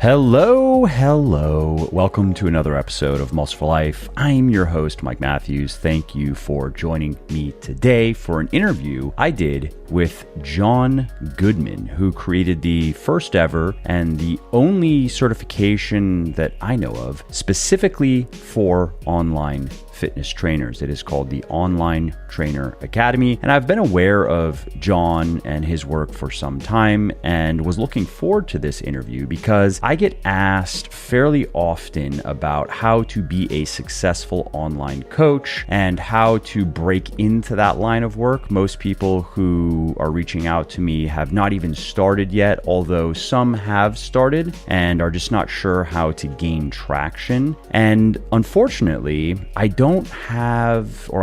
Hello. Welcome to another episode of Muscle for Life. I'm your host, Mike Matthews. Thank you for joining me today for an interview I did with John Goodman, who created the first ever and the only certification that I know of specifically for online fitness trainers. It is called the Online Trainer Academy. And I've been aware of John and his work for some time and was looking forward to this interview because I get asked fairly often about how to be a successful online coach and how to break into that line of work. Most people who are reaching out to me have not even started yet, although some have started and are just not sure how to gain traction. And unfortunately, I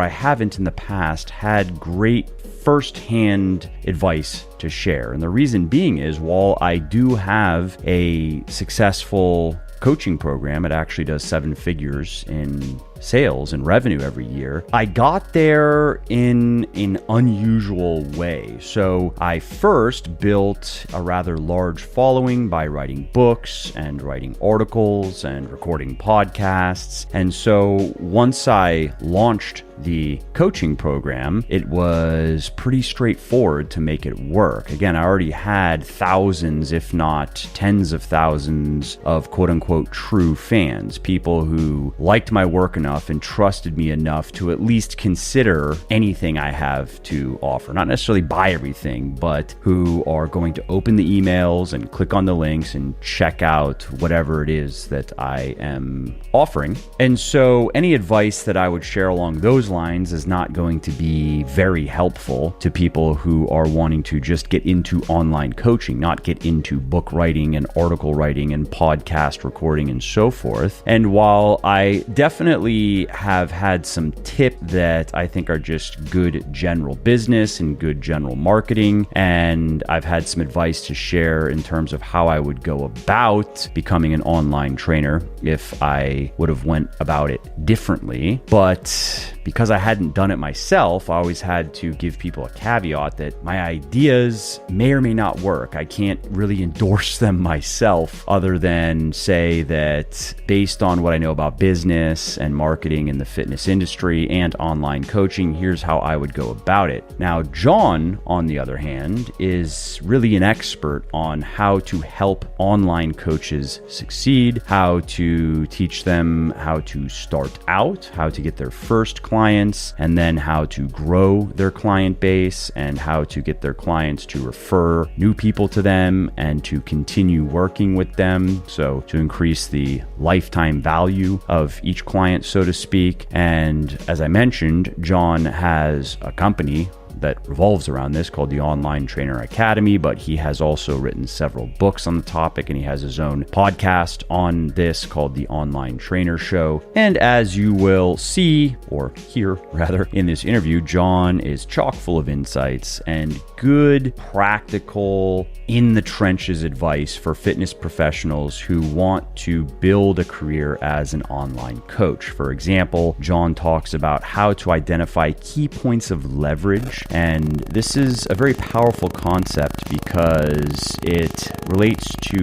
haven't in the past had great firsthand advice to share. And the reason being is, while I do have a successful coaching program, it actually does 7 figures in sales and revenue every year, I got there in an unusual way. So I first built a rather large following by writing books and writing articles and recording podcasts. And so once I launched the coaching program, it was pretty straightforward to make it work. Again, I already had thousands, if not tens of thousands of quote unquote true fans, people who liked my work enough and trusted me enough to at least consider anything I have to offer. Not necessarily buy everything, but who are going to open the emails and click on the links and check out whatever it is that I am offering. And so any advice that I would share along those lines is not going to be very helpful to people who are wanting to just get into online coaching, not get into book writing and article writing and podcast recording and so forth. And while I definitely have had some tips that I think are just good general business and good general marketing, and I've had some advice to share in terms of how I would go about becoming an online trainer if I would have went about it differently. But because I hadn't done it myself, I always had to give people a caveat that my ideas may or may not work. I can't really endorse them myself other than say that based on what I know about business and marketing in the fitness industry and online coaching, here's how I would go about it. Now, John, on the other hand, is really an expert on how to help online coaches succeed, how to teach them how to start out, how to get their first clients, and then how to grow their client base and how to get their clients to refer new people to them and to continue working with them. So to increase the lifetime value of each client, so to speak. And as I mentioned, John has a company that revolves around this called the Online Trainer Academy, but he has also written several books on the topic, and he has his own podcast on this called the Online Trainer Show. And as you will see, or hear rather, in this interview, John is chock full of insights and good, practical, in the trenches advice for fitness professionals who want to build a career as an online coach. For example, John talks about how to identify key points of leverage. And this is a very powerful concept because it relates to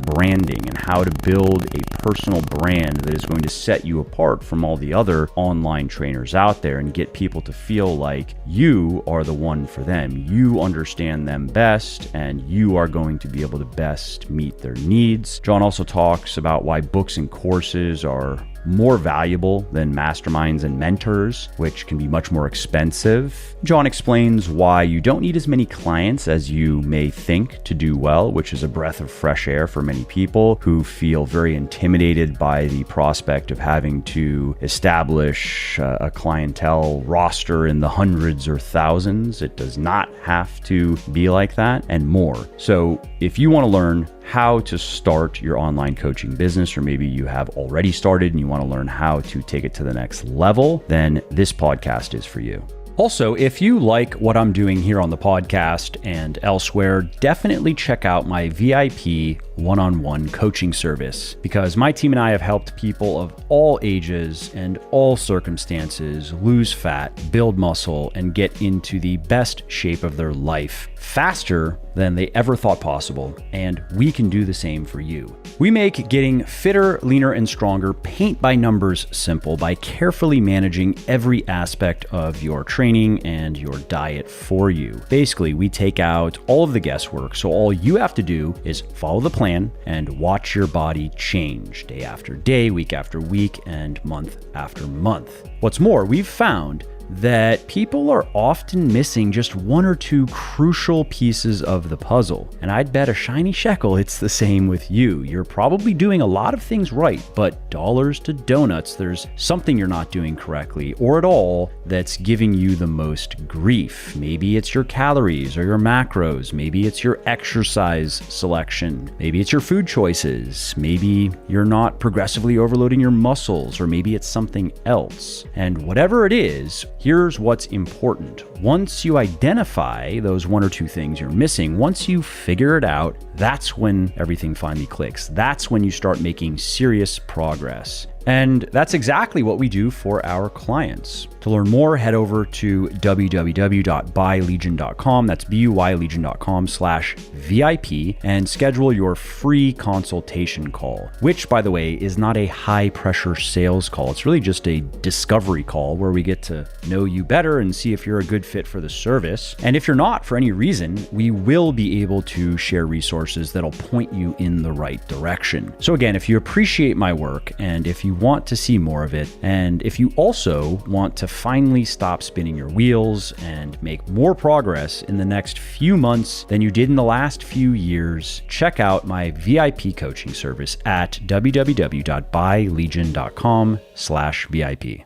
branding and how to build a personal brand that is going to set you apart from all the other online trainers out there and get people to feel like you are the one for them. You understand them best and you are going to be able to best meet their needs. John also talks about why books and courses are more valuable than masterminds and mentors, which can be much more expensive. John explains why you don't need as many clients as you may think to do well, which is a breath of fresh air for many people who feel very intimidated by the prospect of having to establish a clientele roster in the hundreds or thousands. It does not have to be like that, and more. So if you want to learn how to start your online coaching business, or maybe you have already started and you want to learn how to take it to the next level, then this podcast is for you. Also, if you like what I'm doing here on the podcast and elsewhere, definitely check out my VIP one-on-one coaching service, because my team and I have helped people of all ages and all circumstances lose fat, build muscle, and get into the best shape of their life faster than they ever thought possible, and we can do the same for you. We make getting fitter, leaner, and stronger paint by numbers simple by carefully managing every aspect of your training and your diet for you. Basically, we take out all of the guesswork, so all you have to do is follow the plan and watch your body change day after day, week after week, and month after month. What's more, we've found that people are often missing just one or two crucial pieces of the puzzle. And I'd bet a shiny shekel it's the same with you. You're probably doing a lot of things right, but dollars to donuts, there's something you're not doing correctly or at all that's giving you the most grief. Maybe it's your calories or your macros. Maybe it's your exercise selection. Maybe it's your food choices. Maybe you're not progressively overloading your muscles, or maybe it's something else. And whatever it is, here's what's important. Once you identify those one or two things you're missing, once you figure it out, that's when everything finally clicks. That's when you start making serious progress. And that's exactly what we do for our clients. To learn more, head over to www.buylegion.com. That's buylegion.com/VIP and schedule your free consultation call, which, by the way, is not a high pressure sales call. It's really just a discovery call where we get to know you better and see if you're a good fit for the service. And if you're not, for any reason, we will be able to share resources that'll point you in the right direction. So again, if you appreciate my work and if you want to see more of it, and if you also want to finally stop spinning your wheels and make more progress in the next few months than you did in the last few years, check out my VIP coaching service at www.buylegion.com/VIP.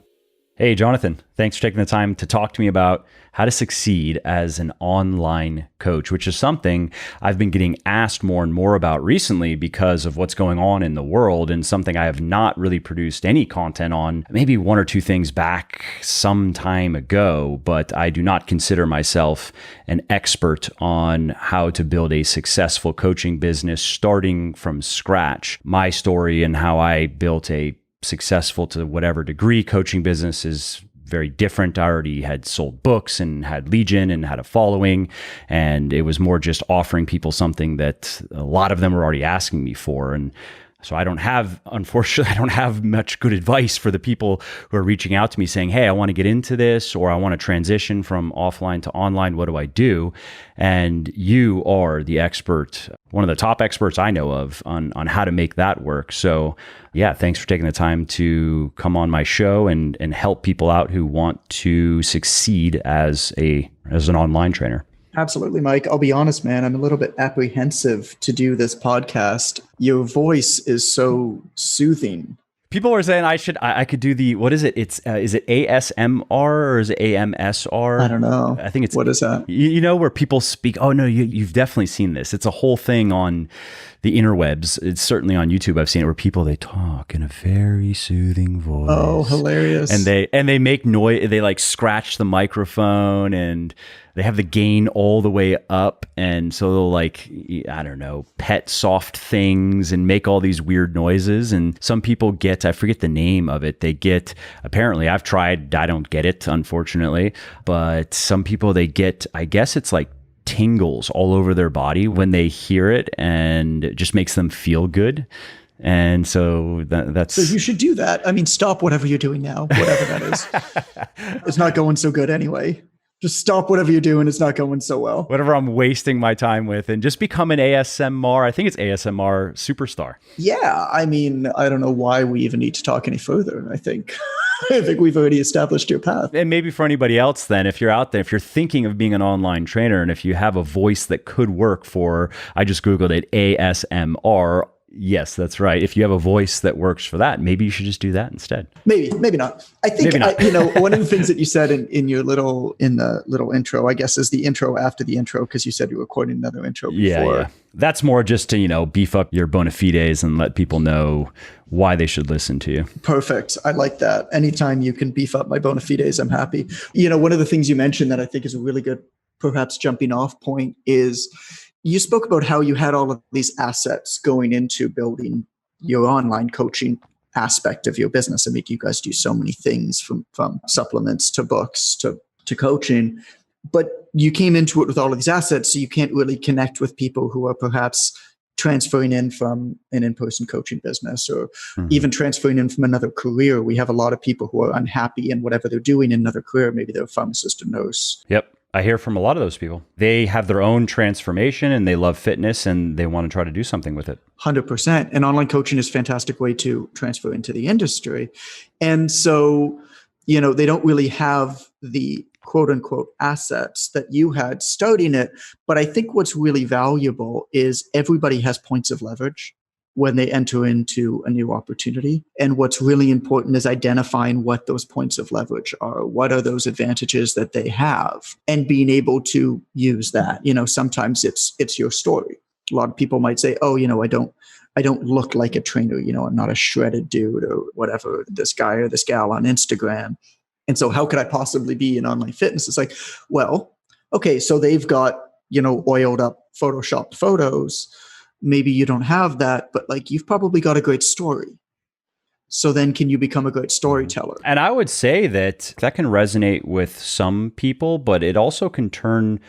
Hey, Jonathan, thanks for taking the time to talk to me about how to succeed as an online coach, which is something I've been getting asked more and more about recently because of what's going on in the world, and something I have not really produced any content on, maybe one or two things back some time ago, but I do not consider myself an expert on how to build a successful coaching business starting from scratch. My story and how I built a successful to whatever degree coaching business is very different. I already had sold books and had Legion and had a following, and it was more just offering people something that a lot of them were already asking me for. And so unfortunately, I don't have much good advice for the people who are reaching out to me saying, hey, I want to get into this, or I want to transition from offline to online. What do I do? And you are the expert, one of the top experts I know of on how to make that work. So yeah, thanks for taking the time to come on my show and help people out who want to succeed as an online trainer. Absolutely, Mike. I'll be honest, man. I'm a little bit apprehensive to do this podcast. Your voice is so soothing. People were saying I could do the, what is it? It's, is it ASMR or is it AMSR? I don't know. I think it's, what is that? You know, where people speak, oh no, you've definitely seen this. It's a whole thing on the interwebs. It's certainly on YouTube. I've seen it where they talk in a very soothing voice. Oh, hilarious. And they make noise. They like scratch the microphone and they have the gain all the way up. And so they'll like, I don't know, pet soft things and make all these weird noises. And some people get, I forget the name of it. They get, apparently I've tried, I don't get it, unfortunately, but some people, they get, I guess it's like tingles all over their body when they hear it, and it just makes them feel good. And so that's... So you should do that. I mean, stop whatever you're doing now, whatever that is. It's not going so good anyway. Just stop whatever you're doing. It's not going so well. Whatever I'm wasting my time with, and just become an ASMR. I think it's ASMR superstar. Yeah. I mean, I don't know why we even need to talk any further. I think we've already established your path. And maybe for anybody else then, if you're out there, if you're thinking of being an online trainer, and if you have a voice that could work for, I just Googled it, ASMR. Yes, that's right. If you have a voice that works for that, maybe you should just do that instead. Maybe not. I think, one of the things that you said in the little intro, I guess, is the intro after the intro, because you said you were recording another intro before. Yeah. That's more just to, beef up your bona fides and let people know why they should listen to you. Perfect. I like that. Anytime you can beef up my bona fides, I'm happy. One of the things you mentioned that I think is a really good, perhaps jumping off point is, you spoke about how you had all of these assets going into building your online coaching aspect of your business. I mean, you guys do so many things from supplements to books to coaching. But you came into it with all of these assets, so you can't really connect with people who are perhaps transferring in from an in-person coaching business or even transferring in from another career. We have a lot of people who are unhappy in whatever they're doing in another career. Maybe they're a pharmacist or nurse. Yep. I hear from a lot of those people. They have their own transformation and they love fitness and they want to try to do something with it. 100%. And online coaching is a fantastic way to transfer into the industry. And so, they don't really have the quote unquote assets that you had starting it. But I think what's really valuable is everybody has points of leverage when they enter into a new opportunity. And what's really important is identifying what those points of leverage are. What are those advantages that they have and being able to use that. Sometimes it's your story. A lot of people might say, oh, I don't look like a trainer. I'm not a shredded dude or whatever, this guy or this gal on Instagram. And so how could I possibly be in online fitness? It's like, well, okay, so they've got, oiled up Photoshopped photos. Maybe you don't have that, but you've probably got a great story. So then can you become a great storyteller? And I would say that can resonate with some people, but it also can turn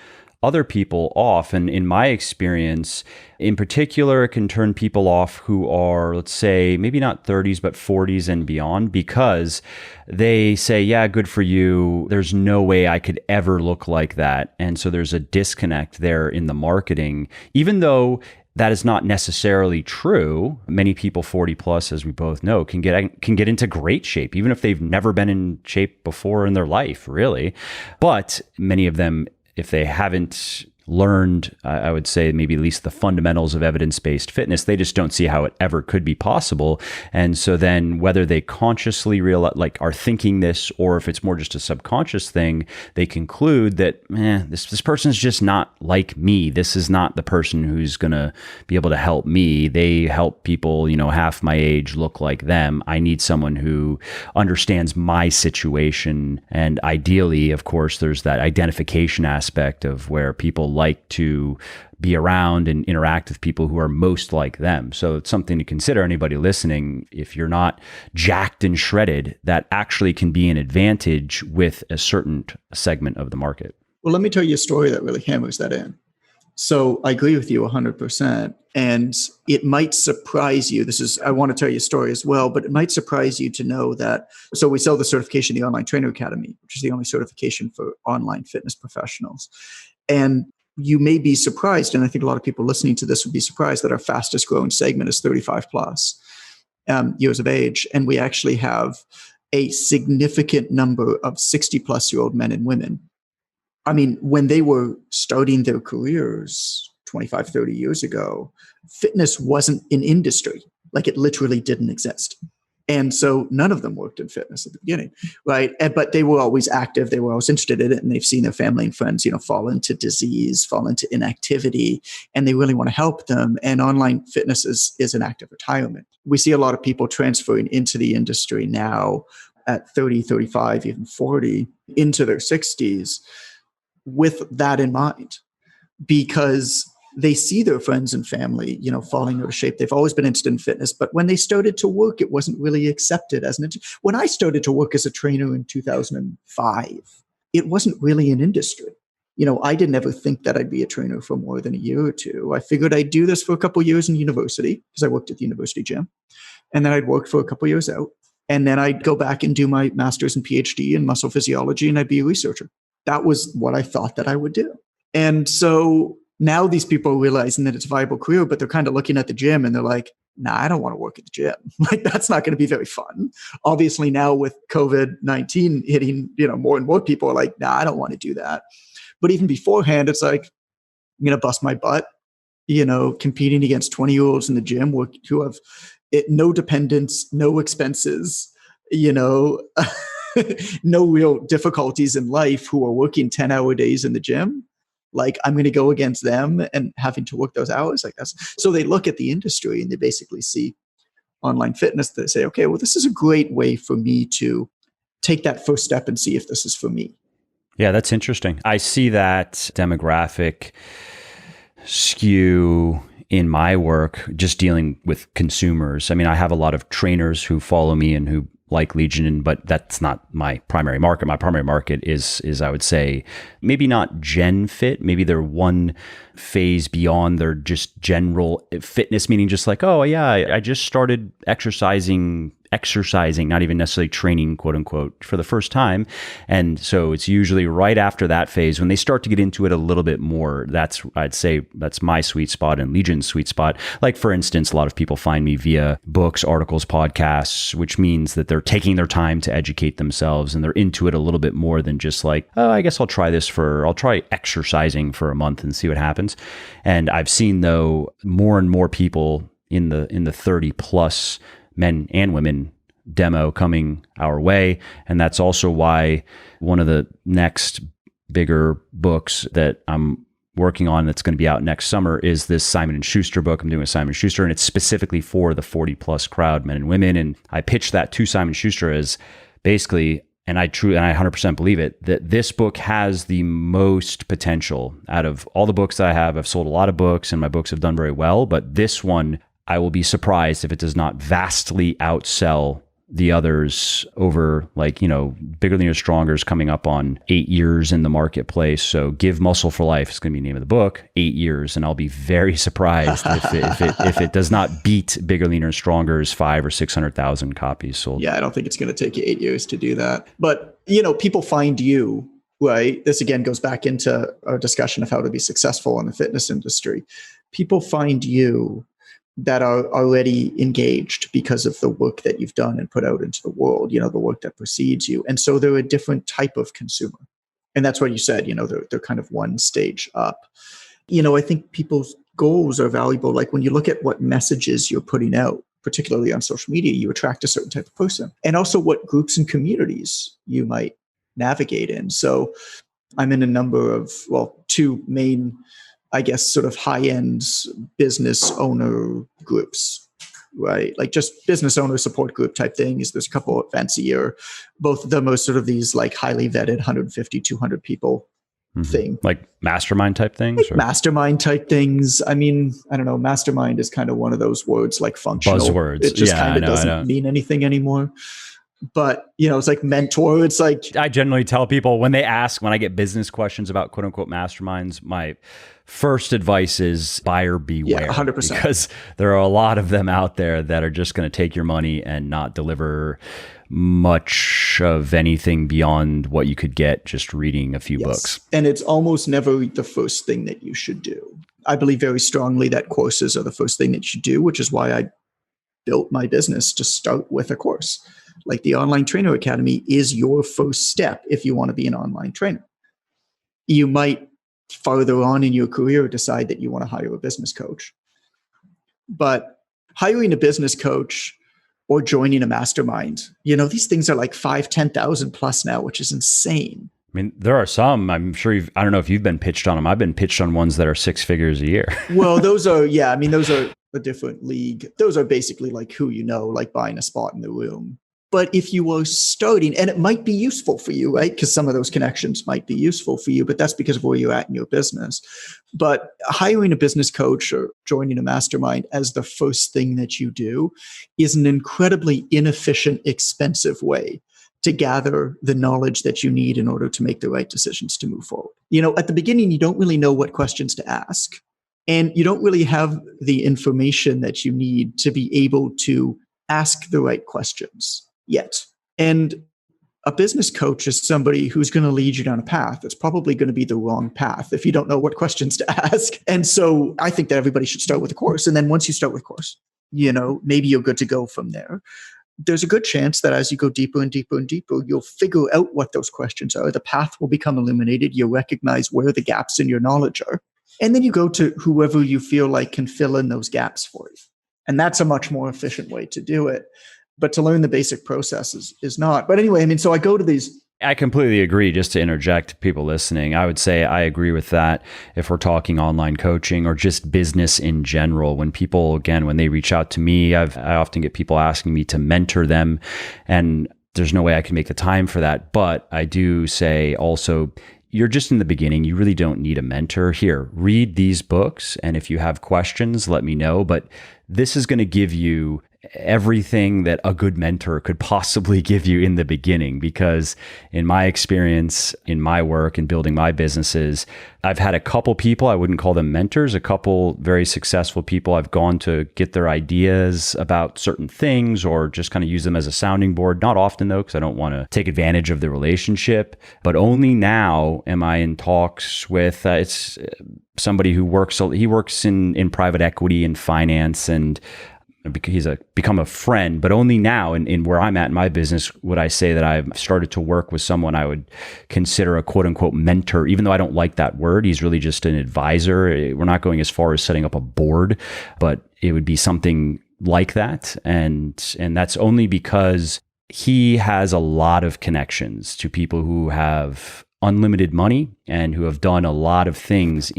other people off. And in my experience, in particular, it can turn people off who are, let's say, maybe not 30s, but 40s and beyond, because they say, yeah, good for you. There's no way I could ever look like that. And so there's a disconnect there in the marketing, even though that is not necessarily true. Many people 40 plus, as we both know, can get into great shape, even if they've never been in shape before in their life, really. But many of them, if they haven't learned, I would say maybe at least the fundamentals of evidence-based fitness, they just don't see how it ever could be possible. And so then whether they consciously are thinking this, or if it's more just a subconscious thing, they conclude that, this person's just not like me. This is not the person who's going to be able to help me. They help people, half my age look like them. I need someone who understands my situation. And ideally, of course, there's that identification aspect of where people like to be around and interact with people who are most like them. So it's something to consider. Anybody listening, if you're not jacked and shredded, that actually can be an advantage with a certain segment of the market. Well, let me tell you a story that really hammers that in. So I agree with you 100%. And it might surprise you. I want to tell you a story as well, but it might surprise you to know that. So we sell the certification, the Online Trainer Academy, which is the only certification for online fitness professionals. And you may be surprised, and I think a lot of people listening to this would be surprised, that our fastest growing segment is 35 plus years of age. And we actually have a significant number of 60 plus year old men and women. I mean, when they were starting their careers 25, 30 years ago, fitness wasn't an industry. It literally didn't exist. And so none of them worked in fitness at the beginning, right? But they were always active. They were always interested in it. And they've seen their family and friends, fall into disease, fall into inactivity, and they really want to help them. And online fitness is an act of retirement. We see a lot of people transferring into the industry now at 30, 35, even 40, into their 60s with that in mind, because they see their friends and family, falling out of shape. They've always been interested in fitness, but when they started to work, it wasn't really accepted as an. When I started to work as a trainer in 2005, it wasn't really an industry. I didn't ever think that I'd be a trainer for more than a year or two. I figured I'd do this for a couple of years in university, because I worked at the university gym, and then I'd work for a couple of years out, and then I'd go back and do my master's and PhD in muscle physiology, and I'd be a researcher. That was what I thought that I would do. And so now these people are realizing that it's a viable career, but they're kind of looking at the gym and they're like, nah, I don't want to work at the gym. That's not going to be very fun. Obviously now with COVID-19 hitting, more and more people are like, nah, I don't want to do that. But even beforehand, it's like, I'm going to bust my butt, competing against 20-year-olds in the gym who have no dependents, no expenses, no real difficulties in life, who are working 10-hour days in the gym. I'm going to go against them and having to work those hours like that. So they look at the industry and they basically see online fitness. They say, okay, well, this is a great way for me to take that first step and see if this is for me. Yeah, that's interesting. I see that demographic skew in my work, just dealing with consumers. I mean, I have a lot of trainers who follow me and who like Legion, but that's not my primary market. My primary market is I would say maybe not Gen Fit. Maybe they're one phase beyond their just general fitness, meaning just like, oh yeah, I just started exercising, not even necessarily training, quote unquote, for the first time. And so it's usually right after that phase when they start to get into it a little bit more. I'd say that's my sweet spot and Legion's sweet spot. Like for instance, a lot of people find me via books, articles, podcasts, which means that they're taking their time to educate themselves and they're into it a little bit more than just like, oh, I guess I'll try exercising for a month and see what happens. And I've seen though more and more people in the 30 plus men and women demo coming our way. And that's also why one of the next bigger books that I'm working on that's going to be out next summer is this Simon & Schuster book. I'm doing a Simon & Schuster, and it's specifically for the 40 plus crowd, men and women. And I pitched that to Simon & Schuster as basically, and I 100% believe it, that this book has the most potential out of all the books that I have. I've sold a lot of books and my books have done very well, but this one, I will be surprised if it does not vastly outsell the others over, like, Bigger, Leaner, Stronger is coming up on 8 years in the marketplace. So Give Muscle for Life is going to be the name of the book, 8 years. And I'll be very surprised if it does not beat Bigger, Leaner, Stronger's 500,000 or 600,000 copies sold. Yeah, I don't think it's going to take you 8 years to do that. But, people find you, right? This again goes back into our discussion of how to be successful in the fitness industry. People find you that are already engaged because of the work that you've done and put out into the world, the work that precedes you. And so they're a different type of consumer. And that's what you said, they're kind of one stage up. I think people's goals are valuable. Like when you look at what messages you're putting out, particularly on social media, you attract a certain type of person. And also what groups and communities you might navigate in. So I'm in a number of, two main, I guess, sort of high-end business owner groups, right? Like just business owner support group type things. There's a couple of events a year. Both of them are sort of these like highly vetted 150, 200 people thing. Like mastermind type things? Like mastermind type things. I mean, I don't know. Mastermind is kind of one of those words like functional. Buzzwords. It just kind of doesn't mean anything anymore. But, it's like mentor. It's like, I generally tell people when I get business questions about quote unquote masterminds, my first advice is buyer beware. Yeah, 100%. Because there are a lot of them out there that are just going to take your money and not deliver much of anything beyond what you could get just reading a few books. And it's almost never the first thing that you should do. I believe very strongly that courses are the first thing that you should do, which is why I built my business to start with a course. Like the Online Trainer Academy is your first step if you want to be an online trainer. You might farther on in your career decide that you want to hire a business coach. But hiring a business coach or joining a mastermind, these things are like 5,000, 10,000 plus now, which is insane. I mean, there are some, I'm sure I don't know if you've been pitched on them. I've been pitched on ones that are 6 figures a year. Well, those are a different league. Those are basically like who like buying a spot in the room. But if you are starting, and it might be useful for you, right? Because some of those connections might be useful for you, but that's because of where you're at in your business. But hiring a business coach or joining a mastermind as the first thing that you do is an incredibly inefficient, expensive way to gather the knowledge that you need in order to make the right decisions to move forward. At the beginning, you don't really know what questions to ask, and you don't really have the information that you need to be able to ask the right questions yet. And a business coach is somebody who's going to lead you down a path that's probably going to be the wrong path if you don't know what questions to ask. And so I think that everybody should start with a course. And then once you start with a course, maybe you're good to go from there. There's a good chance that as you go deeper and deeper and deeper, you'll figure out what those questions are. The path will become illuminated. You'll recognize where the gaps in your knowledge are. And then you go to whoever you feel like can fill in those gaps for you. And that's a much more efficient way to do it. But to learn the basic processes is not. But anyway, so I go to these. I completely agree. Just to interject people listening, I would say I agree with that. If we're talking online coaching or just business in general, when people, again, when they reach out to me, I often get people asking me to mentor them, and there's no way I can make the time for that. But I do say also, you're just in the beginning. You really don't need a mentor. Here, read these books. And if you have questions, let me know. But this is going to give you everything that a good mentor could possibly give you in the beginning, because in my experience, in my work and building my businesses, I've had a couple people, I wouldn't call them mentors, a couple very successful people I've gone to get their ideas about certain things or just kind of use them as a sounding board. Not often though, because I don't want to take advantage of the relationship, but only now am I in talks with, it's somebody who works in private equity and finance, and he's become a friend, but only now in where I'm at in my business would I say that I've started to work with someone I would consider a quote unquote mentor, even though I don't like that word. He's really just an advisor. We're not going as far as setting up a board, but it would be something like that. And that's only because he has a lot of connections to people who have unlimited money and who have done a lot of things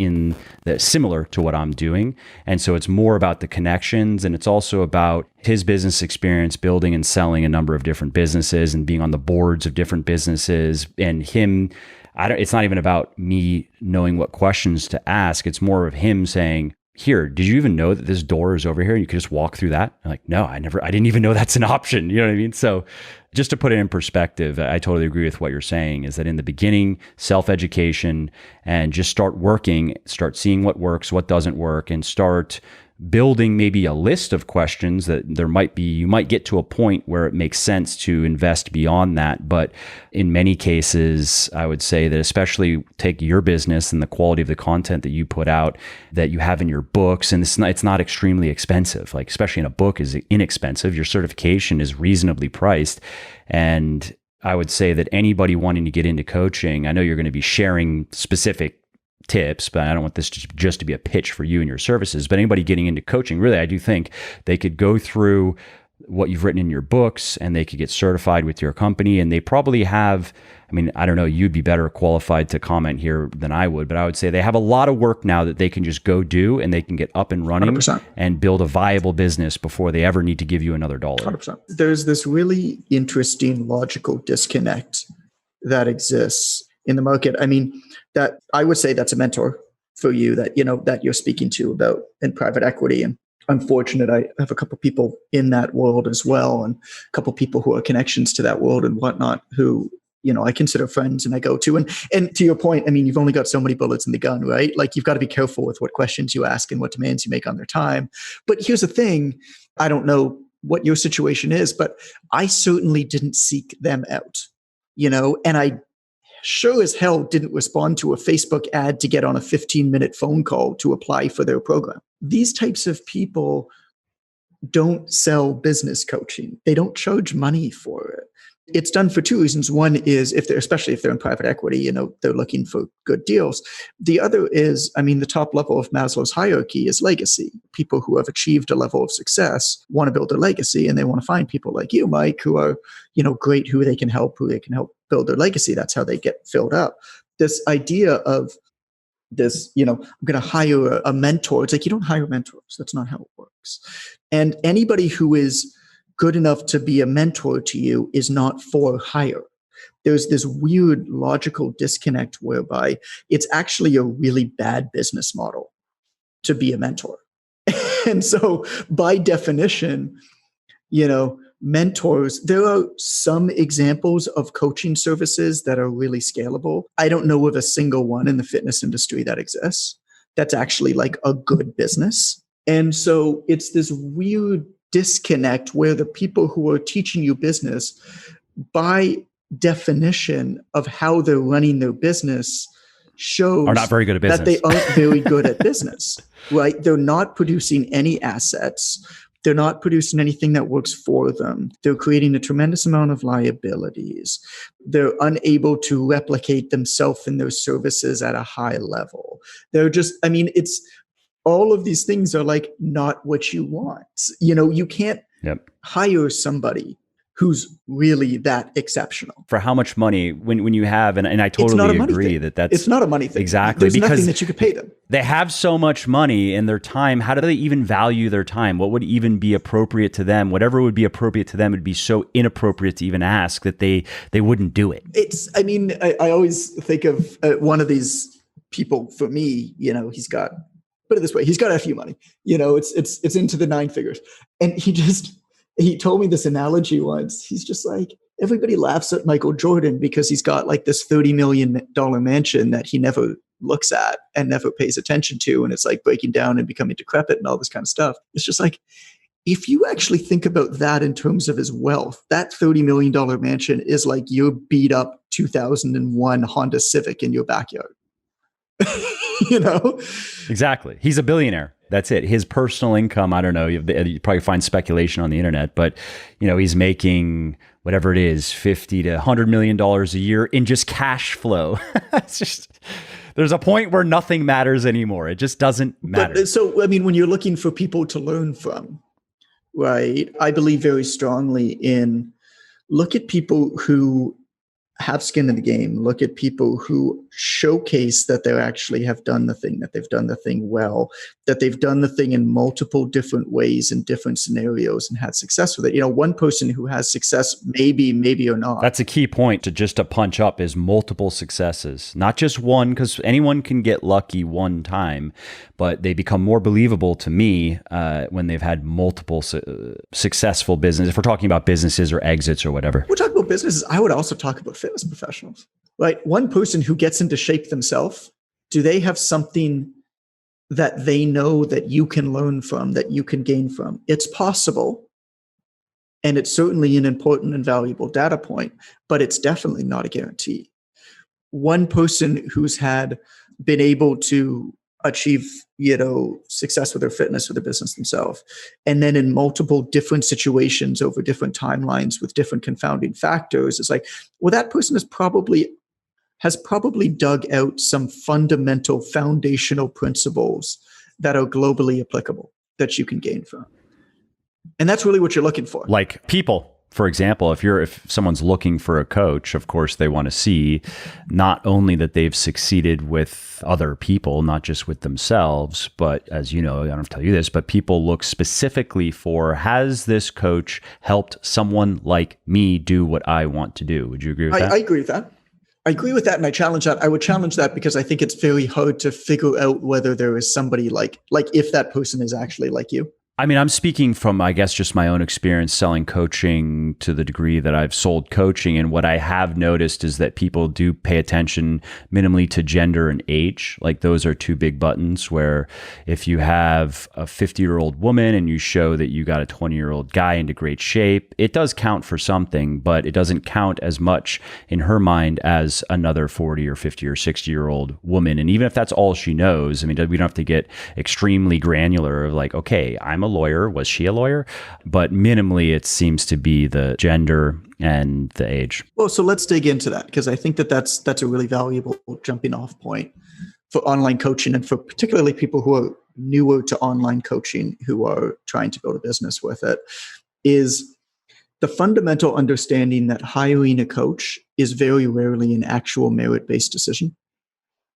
similar to what I'm doing. And so it's more about the connections, and it's also about his business experience building and selling a number of different businesses and being on the boards of different businesses. And him, it's not even about me knowing what questions to ask. It's more of him saying, here, did you even know that this door is over here and you could just walk through that? I'm like, no, I didn't even know that's an option. You know what I mean? So just to put it in perspective, I totally agree with what you're saying, is that in the beginning, self-education, and just start working, start seeing what works, what doesn't work, and start building maybe a list of questions that you might get to a point where it makes sense to invest beyond that. But in many cases, I would say that, especially take your business and the quality of the content that you put out, that you have in your books, and it's not extremely expensive, like especially in a book is inexpensive. Your certification is reasonably priced. And I would say that anybody wanting to get into coaching, I know you're going to be sharing specific tips, but I don't want this just to be a pitch for you and your services. But anybody getting into coaching, really, I do think they could go through what you've written in your books and they could get certified with your company. And they probably have, I don't know, you'd be better qualified to comment here than I would, but I would say they have a lot of work now that they can just go do, and they can get up and running 100%. And build a viable business before they ever need to give you another dollar. 100%. There's this really interesting logical disconnect that exists in the market. That I would say that's a mentor for you that you're speaking to about in private equity. And I'm fortunate I have a couple people in that world as well, and a couple people who are connections to that world and whatnot who, I consider friends and I go to. And to your point, you've only got so many bullets in the gun, right? Like, you've got to be careful with what questions you ask and what demands you make on their time. But here's the thing, I don't know what your situation is, but I certainly didn't seek them out, and I sure as hell didn't respond to a Facebook ad to get on a 15-minute phone call to apply for their program. These types of people don't sell business coaching. They don't charge money for it. It's done for two reasons. One is especially if they're in private equity, they're looking for good deals. The other is, the top level of Maslow's hierarchy is legacy. People who have achieved a level of success want to build a legacy, and they want to find people like you, Mike, who are, great, who they can help build their legacy. That's how they get filled up. This idea of this, I'm going to hire a mentor. It's like, you don't hire mentors. That's not how it works. And anybody who is good enough to be a mentor to you is not for hire. There's this weird logical disconnect whereby it's actually a really bad business model to be a mentor. And so by definition, mentors, there are some examples of coaching services that are really scalable. I don't know of a single one in the fitness industry that exists that's actually like a good business. And so it's this weird disconnect where the people who are teaching you business, by definition of how they're running their business, shows are not very good at business. That they aren't very good at business, right? They're not producing any assets. They're not producing anything that works for them. They're creating a tremendous amount of liabilities. They're unable to replicate themselves in their services at a high level. They're just, it's all of these things are like not what you want. You can't hire somebody who's really that exceptional. For how much money when you have, and I totally agree that's... It's not a money thing. Exactly. There's because nothing that you could pay them. They have so much money and their time. How do they even value their time? What would even be appropriate to them? Whatever would be appropriate to them would be so inappropriate to even ask that they wouldn't do it. I always think of one of these people for me, he's got, put it this way, he's got a few money, it's into the nine figures. And he just, he told me this analogy once. He's just like, everybody laughs at Michael Jordan because he's got like this $30 million mansion that he never looks at and never pays attention to. And it's like breaking down and becoming decrepit and all this kind of stuff. It's just like, if you actually think about that in terms of his wealth, that $30 million mansion is like your beat up 2001 Honda Civic in your backyard. You know? Exactly. He's a billionaire. That's it. His personal income, I don't know, you probably find speculation on the internet, but he's making whatever it is, $50 to $100 million a year in just cash flow. It's just, there's a point where nothing matters anymore. It just doesn't matter. But, so, I mean, when you're looking for people to learn from, right, I believe very strongly in look at people who have skin in the game, look at people who showcase that they actually have done the thing, that they've done the thing well, that they've done the thing in multiple different ways in different scenarios and had success with it. One person who has success, maybe or not. That's a key point to punch up is multiple successes, not just one, because anyone can get lucky one time, but they become more believable to me when they've had multiple successful business. If we're talking about businesses or exits or whatever. We're talking about businesses. I would also talk about fitness professionals, right? One person who gets into shape themselves, do they have something that they know that you can learn from, that you can gain from? It's possible. And it's certainly an important and valuable data point, but it's definitely not a guarantee. One person who's been able to achieve, success with their fitness or their business themselves, and then in multiple different situations over different timelines with different confounding factors, it's like, well, that person has probably dug out some fundamental foundational principles that are globally applicable that you can gain from. And that's really what you're looking for. Like people, for example, if someone's looking for a coach, of course, they want to see not only that they've succeeded with other people, not just with themselves, but as you know, I don't have to tell you this, but people look specifically for, has this coach helped someone like me do what I want to do? Would you agree with that? I agree with that. I agree with that, and I challenge that. I would challenge that because I think it's very hard to figure out whether there is somebody like if that person is actually like you. I mean, I'm speaking from, I guess, just my own experience selling coaching to the degree that I've sold coaching. And what I have noticed is that people do pay attention minimally to gender and age. Like those are two big buttons where if you have a 50-year-old woman and you show that you got a 20-year-old guy into great shape, it does count for something, but it doesn't count as much in her mind as another 40 or 50 or 60-year-old woman. And even if that's all she knows, I mean, we don't have to get extremely granular of like, okay, I'm a lawyer. Was she a lawyer? But minimally, it seems to be the gender and the age. Well, so let's dig into that because I think that's a really valuable jumping off point for online coaching and for particularly people who are newer to online coaching who are trying to build a business with it, is the fundamental understanding that hiring a coach is very rarely an actual merit-based decision.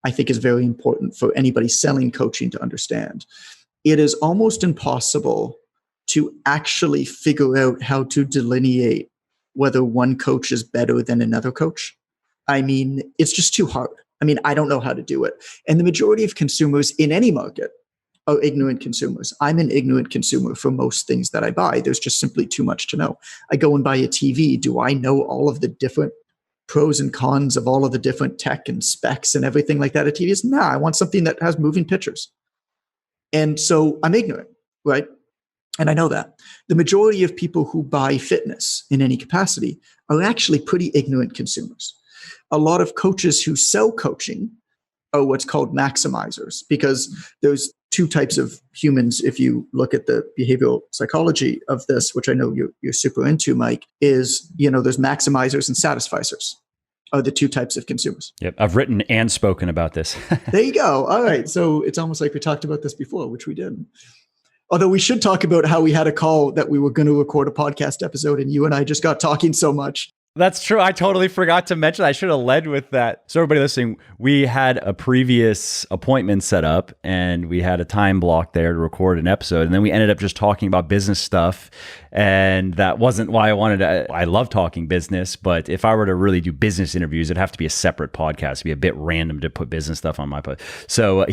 I think is very important for anybody selling coaching to understand. It is almost impossible to actually figure out how to delineate whether one coach is better than another coach. I mean, it's just too hard. I mean, I don't know how to do it. And the majority of consumers in any market are ignorant consumers. I'm an ignorant consumer for most things that I buy. There's just simply too much to know. I go and buy a TV. Do I know all of the different pros and cons of all of the different tech and specs and everything like that? A TV is, I want something that has moving pictures. And so I'm ignorant, right? And I know that. The majority of people who buy fitness in any capacity are actually pretty ignorant consumers. A lot of coaches who sell coaching are what's called maximizers because there's two types of humans. If you look at the behavioral psychology of this, which I know you're super into, Mike, is, there's maximizers and satisficers. Are the two types of consumers. Yep. I've written and spoken about this. There you go. All right. So it's almost like we talked about this before, which we didn't. Although we should talk about how we had a call that we were going to record a podcast episode and you and I just got talking so much That's true. I totally forgot to mention. I should have led with that. So everybody listening, we had a previous appointment set up and we had a time block there to record an episode. And then we ended up just talking about business stuff. And that wasn't why I wanted to. I love talking business, but if I were to really do business interviews, it'd have to be a separate podcast. It'd be a bit random to put business stuff on my podcast. So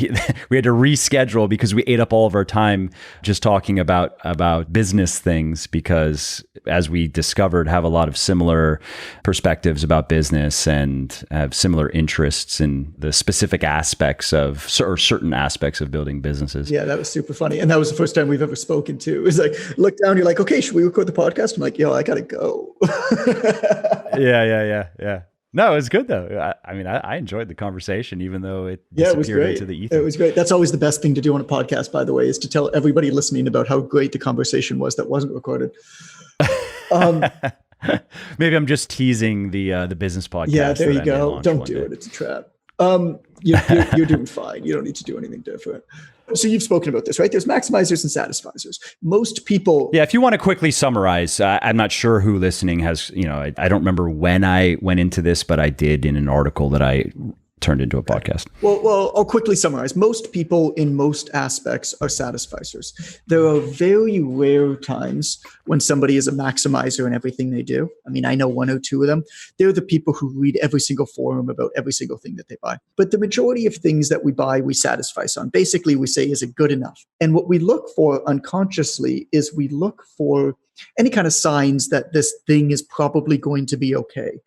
we had to reschedule because we ate up all of our time just talking about business things, because as we discovered, have a lot of similar perspectives about business and have similar interests in the specific aspects of, or certain aspects of building businesses. Yeah, that was super funny. And that was the first time we've ever spoken too. It was like, look down, you're like, okay, should we record the podcast? I'm like, yo, I gotta go. Yeah. No, it was good though. I mean, I enjoyed the conversation, even though it disappeared into the ether. It was great. That's always the best thing to do on a podcast, by the way, is to tell everybody listening about how great the conversation was that wasn't recorded. Maybe I'm just teasing the business podcast. Yeah, there you go. Don't do it. It's a trap. You're doing fine. You don't need to do anything different. So you've spoken about this, right? There's maximizers and satisficers. Most people. Yeah. If you want to quickly summarize, I'm not sure who listening has, I don't remember when I went into this, but I did in an article that I turned into a podcast. Well, I'll quickly summarize. Most people in most aspects are satisficers. There are very rare times when somebody is a maximizer in everything they do. I mean, I know one or two of them. They're the people who read every single forum about every single thing that they buy. But the majority of things that we buy, we satisfice on. Basically, we say, is it good enough? And what we look for unconsciously is we look for any kind of signs that this thing is probably going to be okay.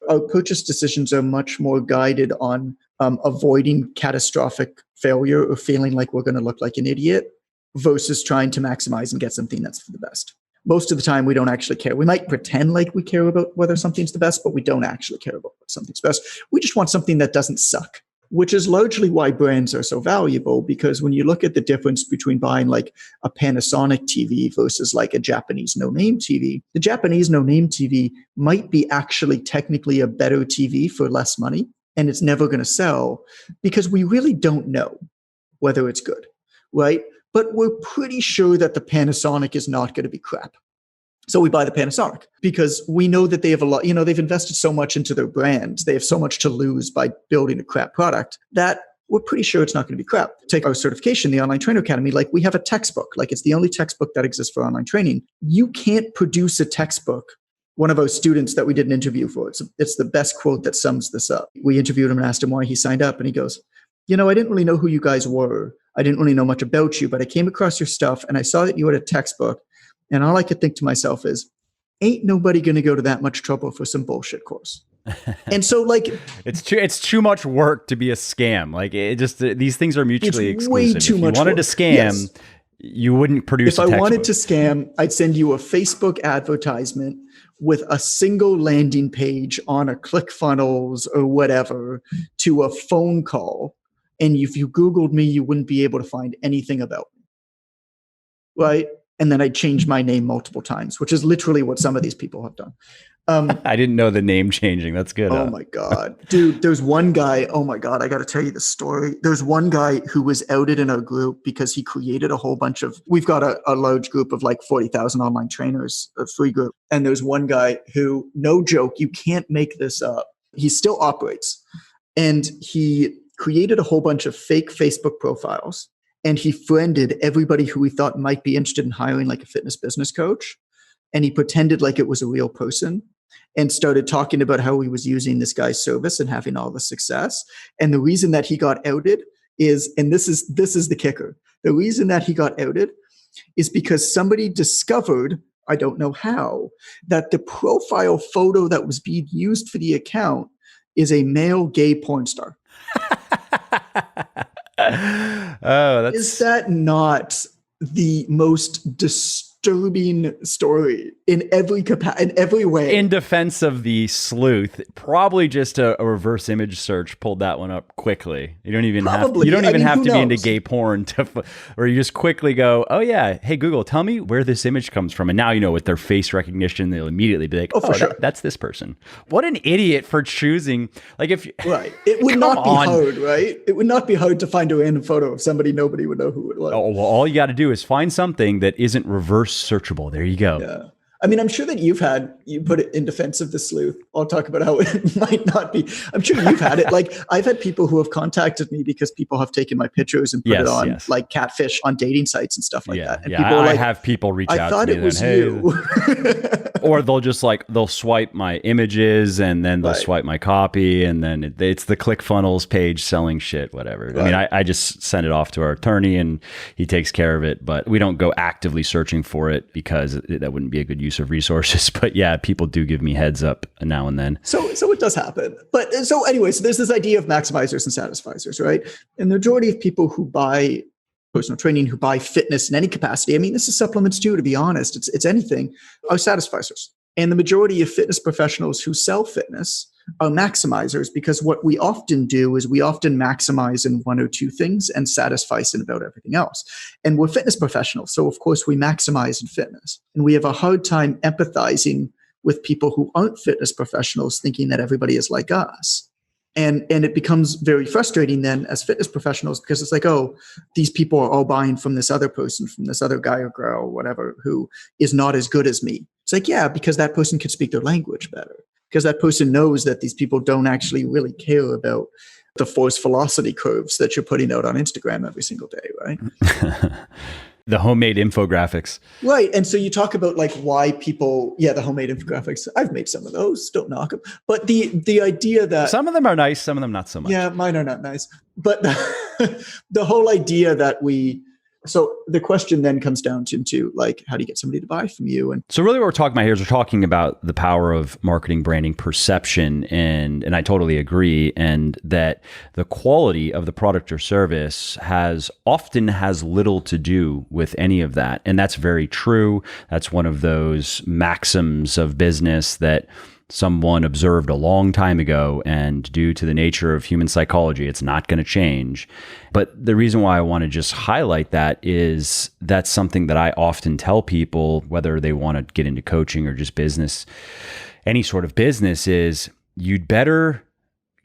Our purchase decisions are much more guided on avoiding catastrophic failure or feeling like we're going to look like an idiot versus trying to maximize and get something that's for the best. Most of the time, we don't actually care. We might pretend like we care about whether something's the best, but we don't actually care about whether something's best. We just want something that doesn't suck, which is largely why brands are so valuable, because when you look at the difference between buying like a Panasonic TV versus like a Japanese no-name TV, the Japanese no-name TV might be actually technically a better TV for less money, and it's never going to sell because we really don't know whether it's good, right? But we're pretty sure that the Panasonic is not going to be crap. So we buy the Panasonic because we know that they have a lot, they've invested so much into their brand. They have so much to lose by building a crap product that we're pretty sure it's not going to be crap. Take our certification, the Online Trainer Academy, like we have a textbook, like it's the only textbook that exists for online training. You can't produce a textbook. One of our students that we did an interview for, it's the best quote that sums this up. We interviewed him and asked him why he signed up. And he goes, I didn't really know who you guys were. I didn't really know much about you, but I came across your stuff and I saw that you had a textbook. And all I could think to myself is, ain't nobody going to go to that much trouble for some bullshit course. And so like, it's too much work to be a scam. Like these things are mutually exclusive. Way too if much you wanted work. to scam, yes. You wouldn't produce If a I textbook. wanted to scam, I'd send you a Facebook advertisement with a single landing page on a ClickFunnels or whatever to a phone call. And if you Googled me, you wouldn't be able to find anything about me. Right? And then I'd change my name multiple times, which is literally what some of these people have done. I didn't know the name changing. That's good. Oh my God. Dude, there's one guy, oh my God, I got to tell you the story. There's one guy who was outed in our group because he created a whole bunch of, we've got a large group of like 40,000 online trainers, a free group. And there's one guy who, no joke, you can't make this up. He still operates. And he created a whole bunch of fake Facebook profiles. And he friended everybody who he thought might be interested in hiring like a fitness business coach. And he pretended like it was a real person and started talking about how he was using this guy's service and having all the success. And the reason that he got outed is, and this is the kicker, the reason that he got outed is because somebody discovered, I don't know how, that the profile photo that was being used for the account is a male gay porn star. Is that not the most disturbing story in every way? In defense of the sleuth, probably just a reverse image search pulled that one up quickly. You don't even have to be into gay porn or you just quickly go, oh yeah, hey Google, tell me where this image comes from. And now with their face recognition, they'll immediately be like, oh sure. That's this person. What an idiot for choosing. Like right. It would not be hard, right? It would not be hard to find a random photo of somebody nobody would know who it was. Oh, well, all you got to do is find something that isn't reverse searchable. There you go. Yeah. I mean, I'm sure that you put it in defense of the sleuth. I'll talk about how it might not be. I'm sure you've had it. Like, I've had people who have contacted me because people have taken my pictures and put it on like catfish on dating sites and stuff like that. And people are I like, have people reach out to me. I thought it was you. Or they'll just they'll swipe my images and then they'll swipe my copy. And then it's the ClickFunnels page selling shit, whatever. Right. I mean, I just send it off to our attorney and he takes care of it. But we don't go actively searching for it because that wouldn't be a good use of resources. But yeah, people do give me heads up now and then. So it does happen. But so anyway, so there's this idea of maximizers and satisficers, right? And the majority of people who buy personal training, who buy fitness in any capacity, I mean, this is supplements too, to be honest, it's anything, are satisficers. And the majority of fitness professionals who sell fitness are maximizers, because what we often do is we often maximize in one or two things and satisfice in about everything else. And we're fitness professionals. So of course we maximize in fitness. And we have a hard time empathizing with people who aren't fitness professionals, thinking that everybody is like us. And it becomes very frustrating then as fitness professionals, because it's like, oh, these people are all buying from this other person, from this other guy or girl or whatever, who is not as good as me. It's like, yeah, because that person can speak their language better, because that person knows that these people don't actually really care about the force velocity curves that you're putting out on Instagram every single day, right? The homemade infographics. Right. And so you talk about like why people, the homemade infographics. I've made some of those, don't knock them. But the idea that... Some of them are nice, some of them not so much. Yeah, mine are not nice. But the whole idea that so the question then comes down to like, how do you get somebody to buy from you? And so really what we're talking about here is we're talking about the power of marketing, branding, perception. And I totally agree. And that the quality of the product or service often has little to do with any of that. And that's very true. That's one of those maxims of business that someone observed a long time ago, and due to the nature of human psychology, it's not going to change. But the reason why I want to just highlight that is that's something that I often tell people, whether they want to get into coaching or just business, any sort of business, is you'd better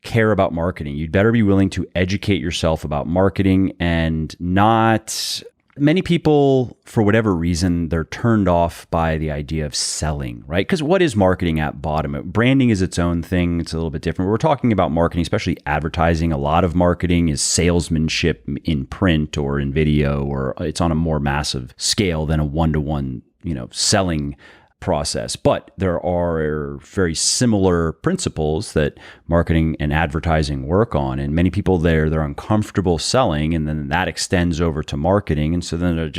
care about marketing. You'd better be willing to educate yourself about marketing, and not... Many people, for whatever reason, they're turned off by the idea of selling, right? Because what is marketing at bottom? Branding is its own thing. It's a little bit different. We're talking about marketing, especially advertising. A lot of marketing is salesmanship in print or in video, or it's on a more massive scale than a one-to-one, selling process. But there are very similar principles that marketing and advertising work on. And many people they're uncomfortable selling, and then that extends over to marketing. And so then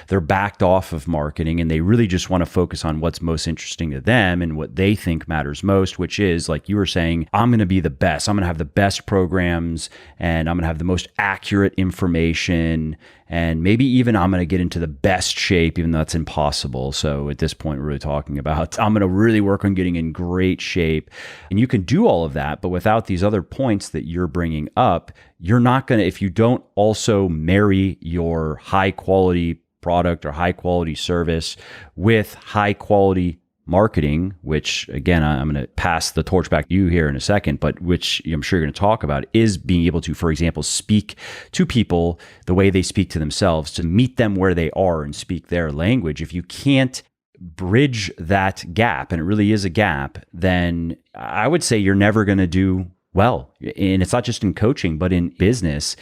they're backed off of marketing, and they really just want to focus on what's most interesting to them and what they think matters most, which is, like you were saying, I'm going to be the best. I'm going to have the best programs, and I'm going to have the most accurate information. And maybe even I'm going to get into the best shape, even though that's impossible. So at this point, we're really talking about, I'm going to really work on getting in great shape. And you can do all of that, but without these other points that you're bringing up, you're not going to, if you don't also marry your high quality product or high quality service with high quality marketing, which again, I'm going to pass the torch back to you here in a second, but which I'm sure you're going to talk about, is being able to, for example, speak to people the way they speak to themselves, to meet them where they are and speak their language. If you can't bridge that gap, and it really is a gap, then I would say you're never going to do well. And it's not just in coaching, but in business.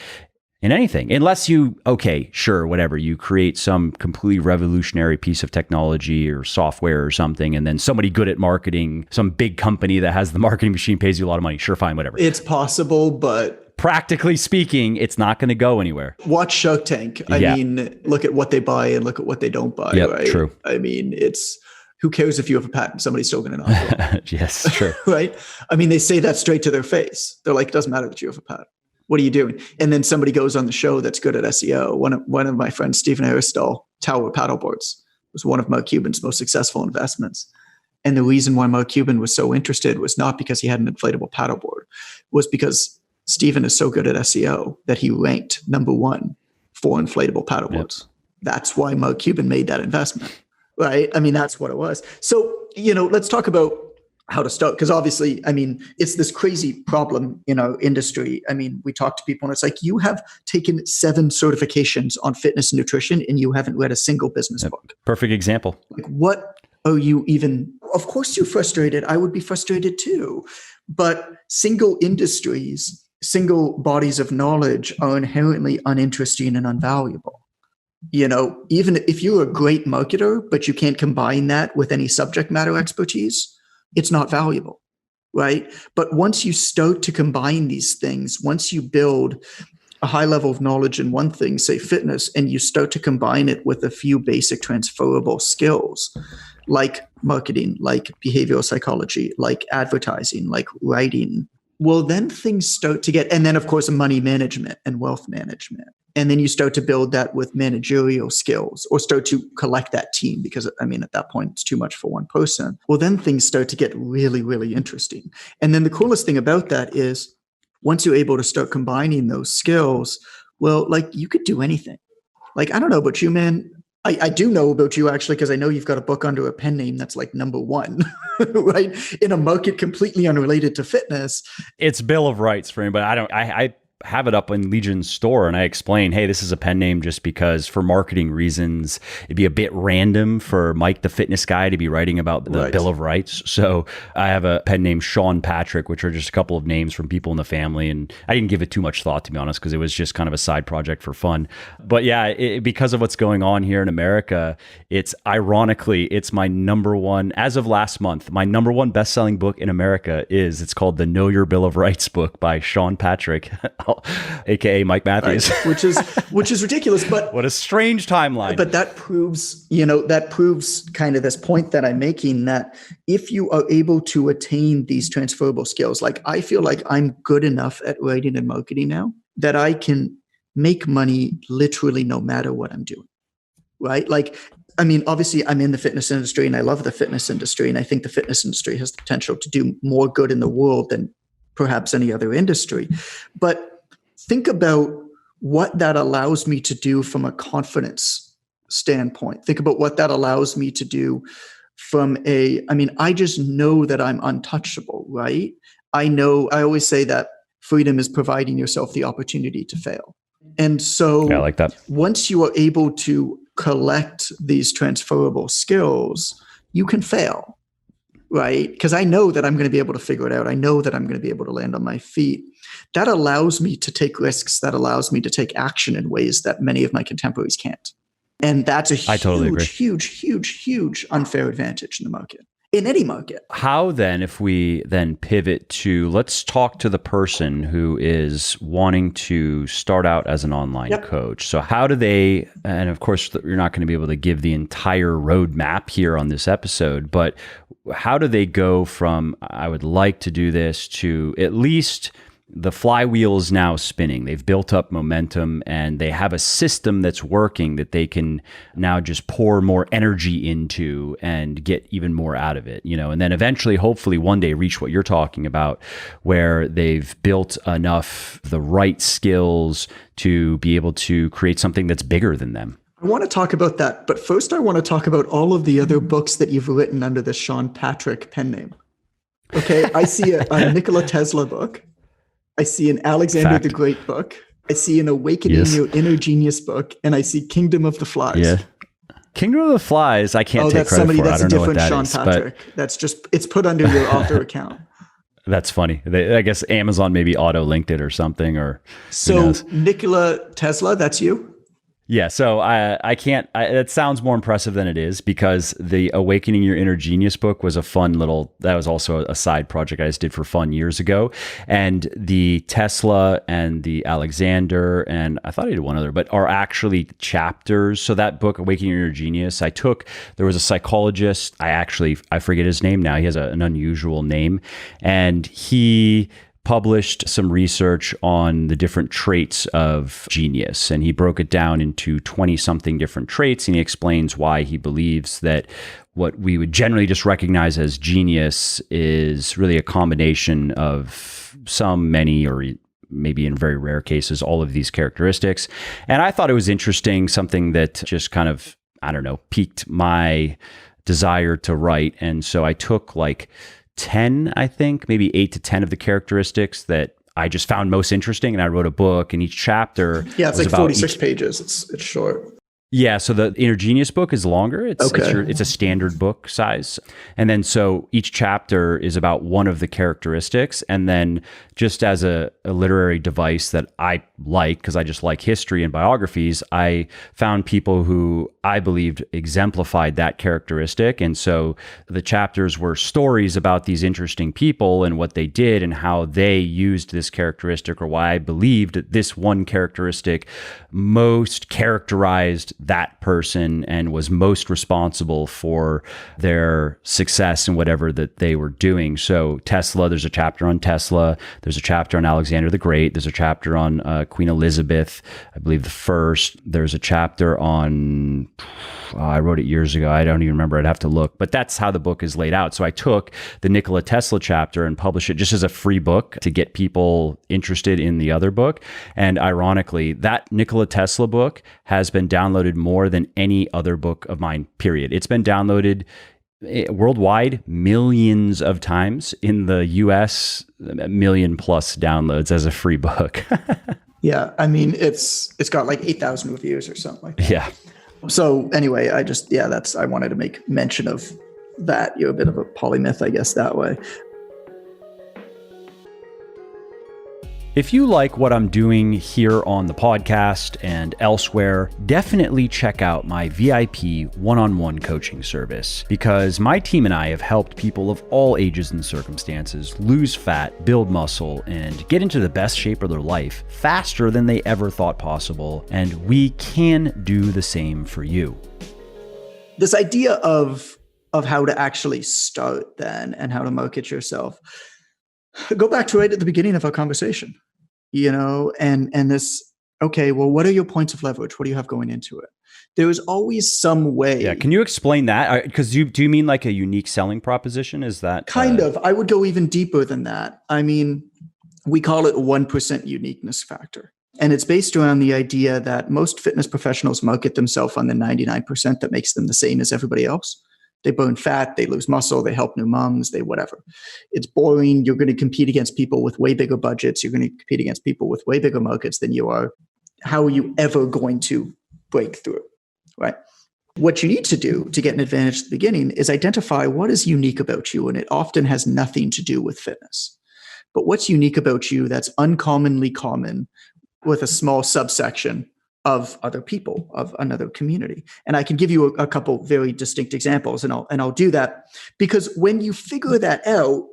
In anything, unless you, okay, sure, whatever, you create some completely revolutionary piece of technology or software or something, and then somebody good at marketing, some big company that has the marketing machine pays you a lot of money. Sure, fine, whatever. It's possible, but practically speaking, it's not going to go anywhere. Watch Shark Tank. I mean, look at what they buy and look at what they don't buy, right? True. I mean, who cares if you have a patent? Somebody's still going to know. Yes, true. Right? I mean, they say that straight to their face. They're like, it doesn't matter that you have a patent. What are you doing? And then somebody goes on the show that's good at SEO. One of my friends, Stephen Aristotle, Tower Paddleboards, was one of Mark Cuban's most successful investments. And the reason why Mark Cuban was so interested was not because he had an inflatable paddleboard, was because Stephen is so good at SEO that he ranked #1 for inflatable paddleboards. Yep. That's why Mark Cuban made that investment, right? I mean, that's what it was. So, let's talk about how to start. Because obviously, I mean, it's this crazy problem in our industry. I mean, we talk to people and it's like, you have taken 7 certifications on fitness and nutrition and you haven't read a single business book. Perfect example. Like, what Oh, of course you're frustrated. I would be frustrated too. But single industries, single bodies of knowledge are inherently uninteresting and unvaluable. Even if you're a great marketer, but you can't combine that with any subject matter expertise, it's not valuable, right? But once you start to combine these things, once you build a high level of knowledge in one thing, say fitness, and you start to combine it with a few basic transferable skills like marketing, like behavioral psychology, like advertising, like writing, well, then things start to get, and then of course, money management and wealth management. And then you start to build that with managerial skills or start to collect that team because, at that point, it's too much for one person. Well, then things start to get really, really interesting. And then the coolest thing about that is once you're able to start combining those skills, well, like you could do anything. Like, I don't know about you, man. I do know about you actually, because I know you've got a book under a pen name that's like number one, right? In a market completely unrelated to fitness. It's Bill of Rights for anybody. I have it up in Legion's store and I explain, hey, this is a pen name just because for marketing reasons, it'd be a bit random for Mike, the fitness guy, to be writing about the Bill of Rights. So I have a pen name Sean Patrick, which are just a couple of names from people in the family. And I didn't give it too much thought, to be honest, because it was just kind of a side project for fun. But yeah, because of what's going on here in America, it's my number one, as of last month, my number one best-selling book in America it's called The Know Your Bill of Rights book by Sean Patrick, aka Mike Matthews, right. which is ridiculous, but what a strange timeline. But that proves kind of this point that I'm making, that if you are able to attain these transferable skills, like I feel like I'm good enough at writing and marketing now that I can make money literally no matter what I'm doing, right? Like, obviously I'm in the fitness industry and I love the fitness industry, and I think the fitness industry has the potential to do more good in the world than perhaps any other industry. But think about what that allows me to do from a confidence standpoint. Think about what that allows me to do from I just know that I'm untouchable, right? I always say that freedom is providing yourself the opportunity to fail. And so yeah, I like that. Once you are able to collect these transferable skills, you can fail, right? Because I know that I'm going to be able to figure it out. I know that I'm going to be able to land on my feet. That allows me to take risks. That allows me to take action in ways that many of my contemporaries can't. And that's a huge unfair advantage in the market, in any market. How then, if we then pivot to, let's talk to the person who is wanting to start out as an online coach. So how do they, and of course, you're not going to be able to give the entire roadmap here on this episode, but how do they go from, I would like to do this, to at least the flywheel is now spinning. They've built up momentum and they have a system that's working that they can now just pour more energy into and get even more out of it, and then eventually, hopefully one day reach what you're talking about, where they've built enough, the right skills to be able to create something that's bigger than them. I want to talk about that, but first I want to talk about all of the other books that you've written under the Sean Patrick pen name. Okay, I see a Nikola Tesla book. I see an Alexander the Great book. I see an Awakening Your Inner Genius book, and I see Kingdom of the Flies. Yeah, Kingdom of the Flies. I can't take credit for. That's I don't know what that Sean is. Patrick. That's just, it's put under your author account. That's funny. I guess Amazon maybe auto linked it or something. Or so Nikola Tesla, that's you. Yeah, so I can't, it sounds more impressive than it is, because the Awakening Your Inner Genius book was a fun little, that was also a side project I just did for fun years ago. And the Tesla and the Alexander, and I thought I did one other, but are actually chapters. So that book, Awakening Your Inner Genius, there was a psychologist, I forget his name now. He has an unusual name. And he published some research on the different traits of genius, and he broke it down into 20-something different traits, and he explains why he believes that what we would generally just recognize as genius is really a combination of some, many, or maybe in very rare cases, all of these characteristics. And I thought it was interesting, something that just kind of, piqued my desire to write. And so I took 10, I think, maybe 8 to 10 of the characteristics that I just found most interesting, and I wrote a book, and each chapter it's like 46 pages. It's short. Yeah, so the Inner Genius book is longer. Okay. It's a standard book size. And then so each chapter is about one of the characteristics. And then just as a literary device that I like, because I just like history and biographies, I found people who I believed exemplified that characteristic. And so the chapters were stories about these interesting people and what they did and how they used this characteristic, or why I believed that this one characteristic most characterized that person and was most responsible for their success in whatever that they were doing. So Tesla, there's a chapter on Tesla. There's a chapter on Alexander the Great. There's a chapter on Queen Elizabeth, I believe the first. There's a chapter on, I wrote it years ago. I don't even remember. I'd have to look. But that's how the book is laid out. So I took the Nikola Tesla chapter and published it just as a free book to get people interested in the other book. And ironically, that Nikola Tesla book has been downloaded more than any other book of mine, period. It's been downloaded worldwide millions of times. In the US, 1 million plus downloads as a free book. Yeah, I mean, it's got like 8,000 reviews or something like that. Yeah. So anyway, I wanted to make mention of that. You're a bit of a polymath, I guess, that way. If you like what I'm doing here on the podcast and elsewhere, definitely check out my VIP one-on-one coaching service, because my team and I have helped people of all ages and circumstances lose fat, build muscle, and get into the best shape of their life faster than they ever thought possible. And we can do the same for you. This idea of how to actually start then and how to market yourself. Go back to right at the beginning of our conversation, and this, okay, well, what are your points of leverage? What do you have going into it? There is always some way. Yeah. Can you explain that? Because do you mean like a unique selling proposition? Is that kind of? I would go even deeper than that. I mean, we call it 1% uniqueness factor. And it's based around the idea that most fitness professionals market themselves on the 99% that makes them the same as everybody else. They burn fat, they lose muscle, they help new moms, they whatever. It's boring. You're going to compete against people with way bigger budgets. You're going to compete against people with way bigger markets than you are. How are you ever going to break through, right? What you need to do to get an advantage at the beginning is identify what is unique about you, and it often has nothing to do with fitness. But what's unique about you that's uncommonly common with a small subsection of other people, of another community. And I can give you a couple very distinct examples, and I'll do that because when you figure that out,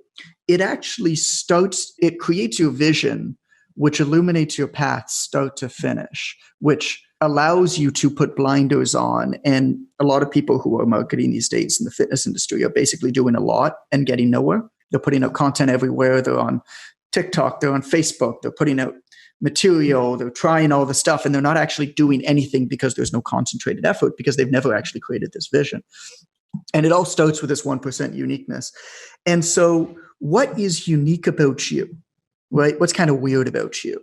it creates your vision, which illuminates your path start to finish, which allows you to put blinders on. And a lot of people who are marketing these days in the fitness industry are basically doing a lot and getting nowhere. They're putting out content everywhere. They're on TikTok, they're on Facebook, they're putting out material, they're trying all the stuff, and they're not actually doing anything because there's no concentrated effort, because they've never actually created this vision. And it all starts with this 1% uniqueness. And so what is unique about you, right? What's kind of weird about you?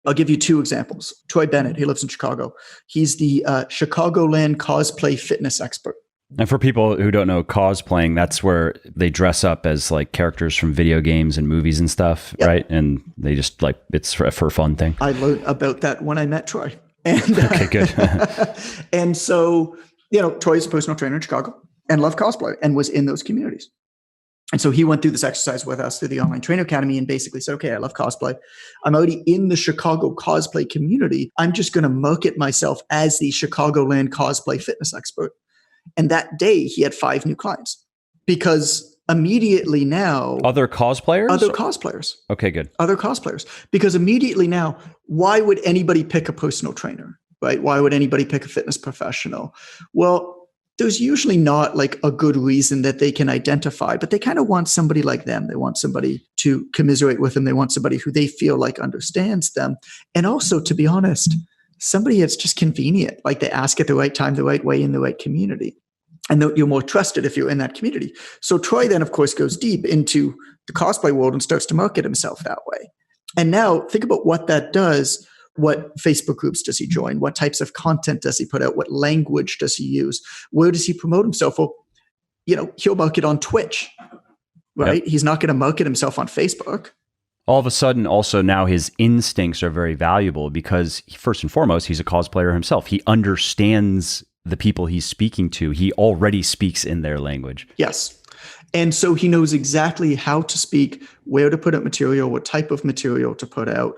I'll give you two examples. Troy Bennett, he lives in Chicago. He's the Chicagoland cosplay fitness expert. And for people who don't know, cosplaying, that's where they dress up as like characters from video games and movies and stuff, yep. Right? And they just like, it's for a fun thing. I learned about that when I met Troy. And, okay, good. And so, Troy's a personal trainer in Chicago and loved cosplay and was in those communities. And so he went through this exercise with us through the Online Trainer Academy and basically said, okay, I love cosplay. I'm already in the Chicago cosplay community. I'm just going to market myself as the Chicagoland cosplay fitness expert. And that day he had 5 new clients because immediately now... Other cosplayers? Other cosplayers. Okay, good. Other cosplayers. Because immediately now, why would anybody pick a personal trainer, right? Why would anybody pick a fitness professional? Well, there's usually not like a good reason that they can identify, but they kind of want somebody like them. They want somebody to commiserate with them. They want somebody who they feel like understands them. And also, to be honest, somebody that's just convenient, like they ask at the right time, the right way, in the right community. And you're more trusted if you're in that community. So Troy then, of course, goes deep into the cosplay world and starts to market himself that way. And now think about what that does. What Facebook groups does he join? What types of content does he put out? What language does he use? Where does he promote himself? Well, he'll market on Twitch, right? Yep. He's not going to market himself on Facebook. All of a sudden, also now his instincts are very valuable because first and foremost, he's a cosplayer himself. He understands the people he's speaking to. He already speaks in their language. Yes. And so he knows exactly how to speak, where to put out material, what type of material to put out,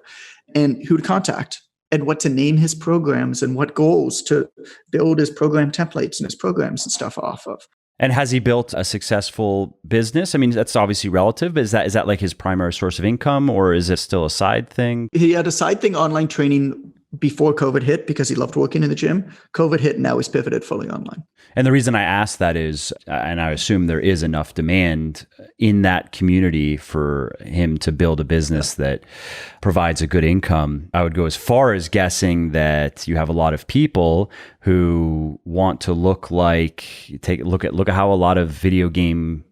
and who to contact, and what to name his programs, and what goals to build his program templates and his programs and stuff off of. And has he built a successful business? I mean, that's obviously relative, but is that like his primary source of income, or is it still a side thing? He had a side thing, online training, before COVID hit because he loved working in the gym. COVID hit, and now he's pivoted fully online. And the reason I ask that is, and I assume there is enough demand in that community for him to build a business that provides a good income. I would go as far as guessing that you have a lot of people who want to look like, look at how a lot of video game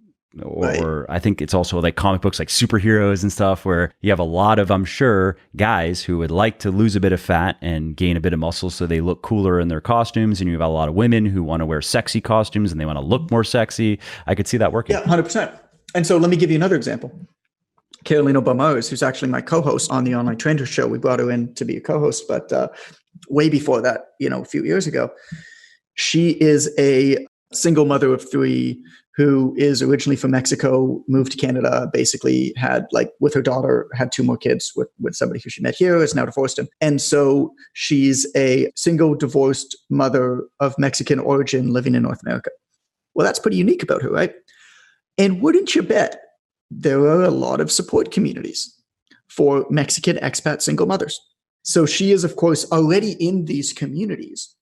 or I think it's also like comic books, like superheroes and stuff, where you have a lot of, I'm sure, guys who would like to lose a bit of fat and gain a bit of muscle so they look cooler in their costumes. And you have a lot of women who want to wear sexy costumes and they want to look more sexy. I could see that working. Yeah, 100%. And so let me give you another example. Carolina Balmars, who's actually my co-host on the Online Trainer Show. We brought her in to be a co-host, but way before that, a few years ago, she is a single mother of three who is originally from Mexico, moved to Canada, basically had, like, with her daughter, had two more kids with somebody who she met here, is now divorced him. And so she's a single divorced mother of Mexican origin living in North America. Well, that's pretty unique about her, right? And wouldn't you bet there are a lot of support communities for Mexican expat single mothers. So she is, of course, already in these communities.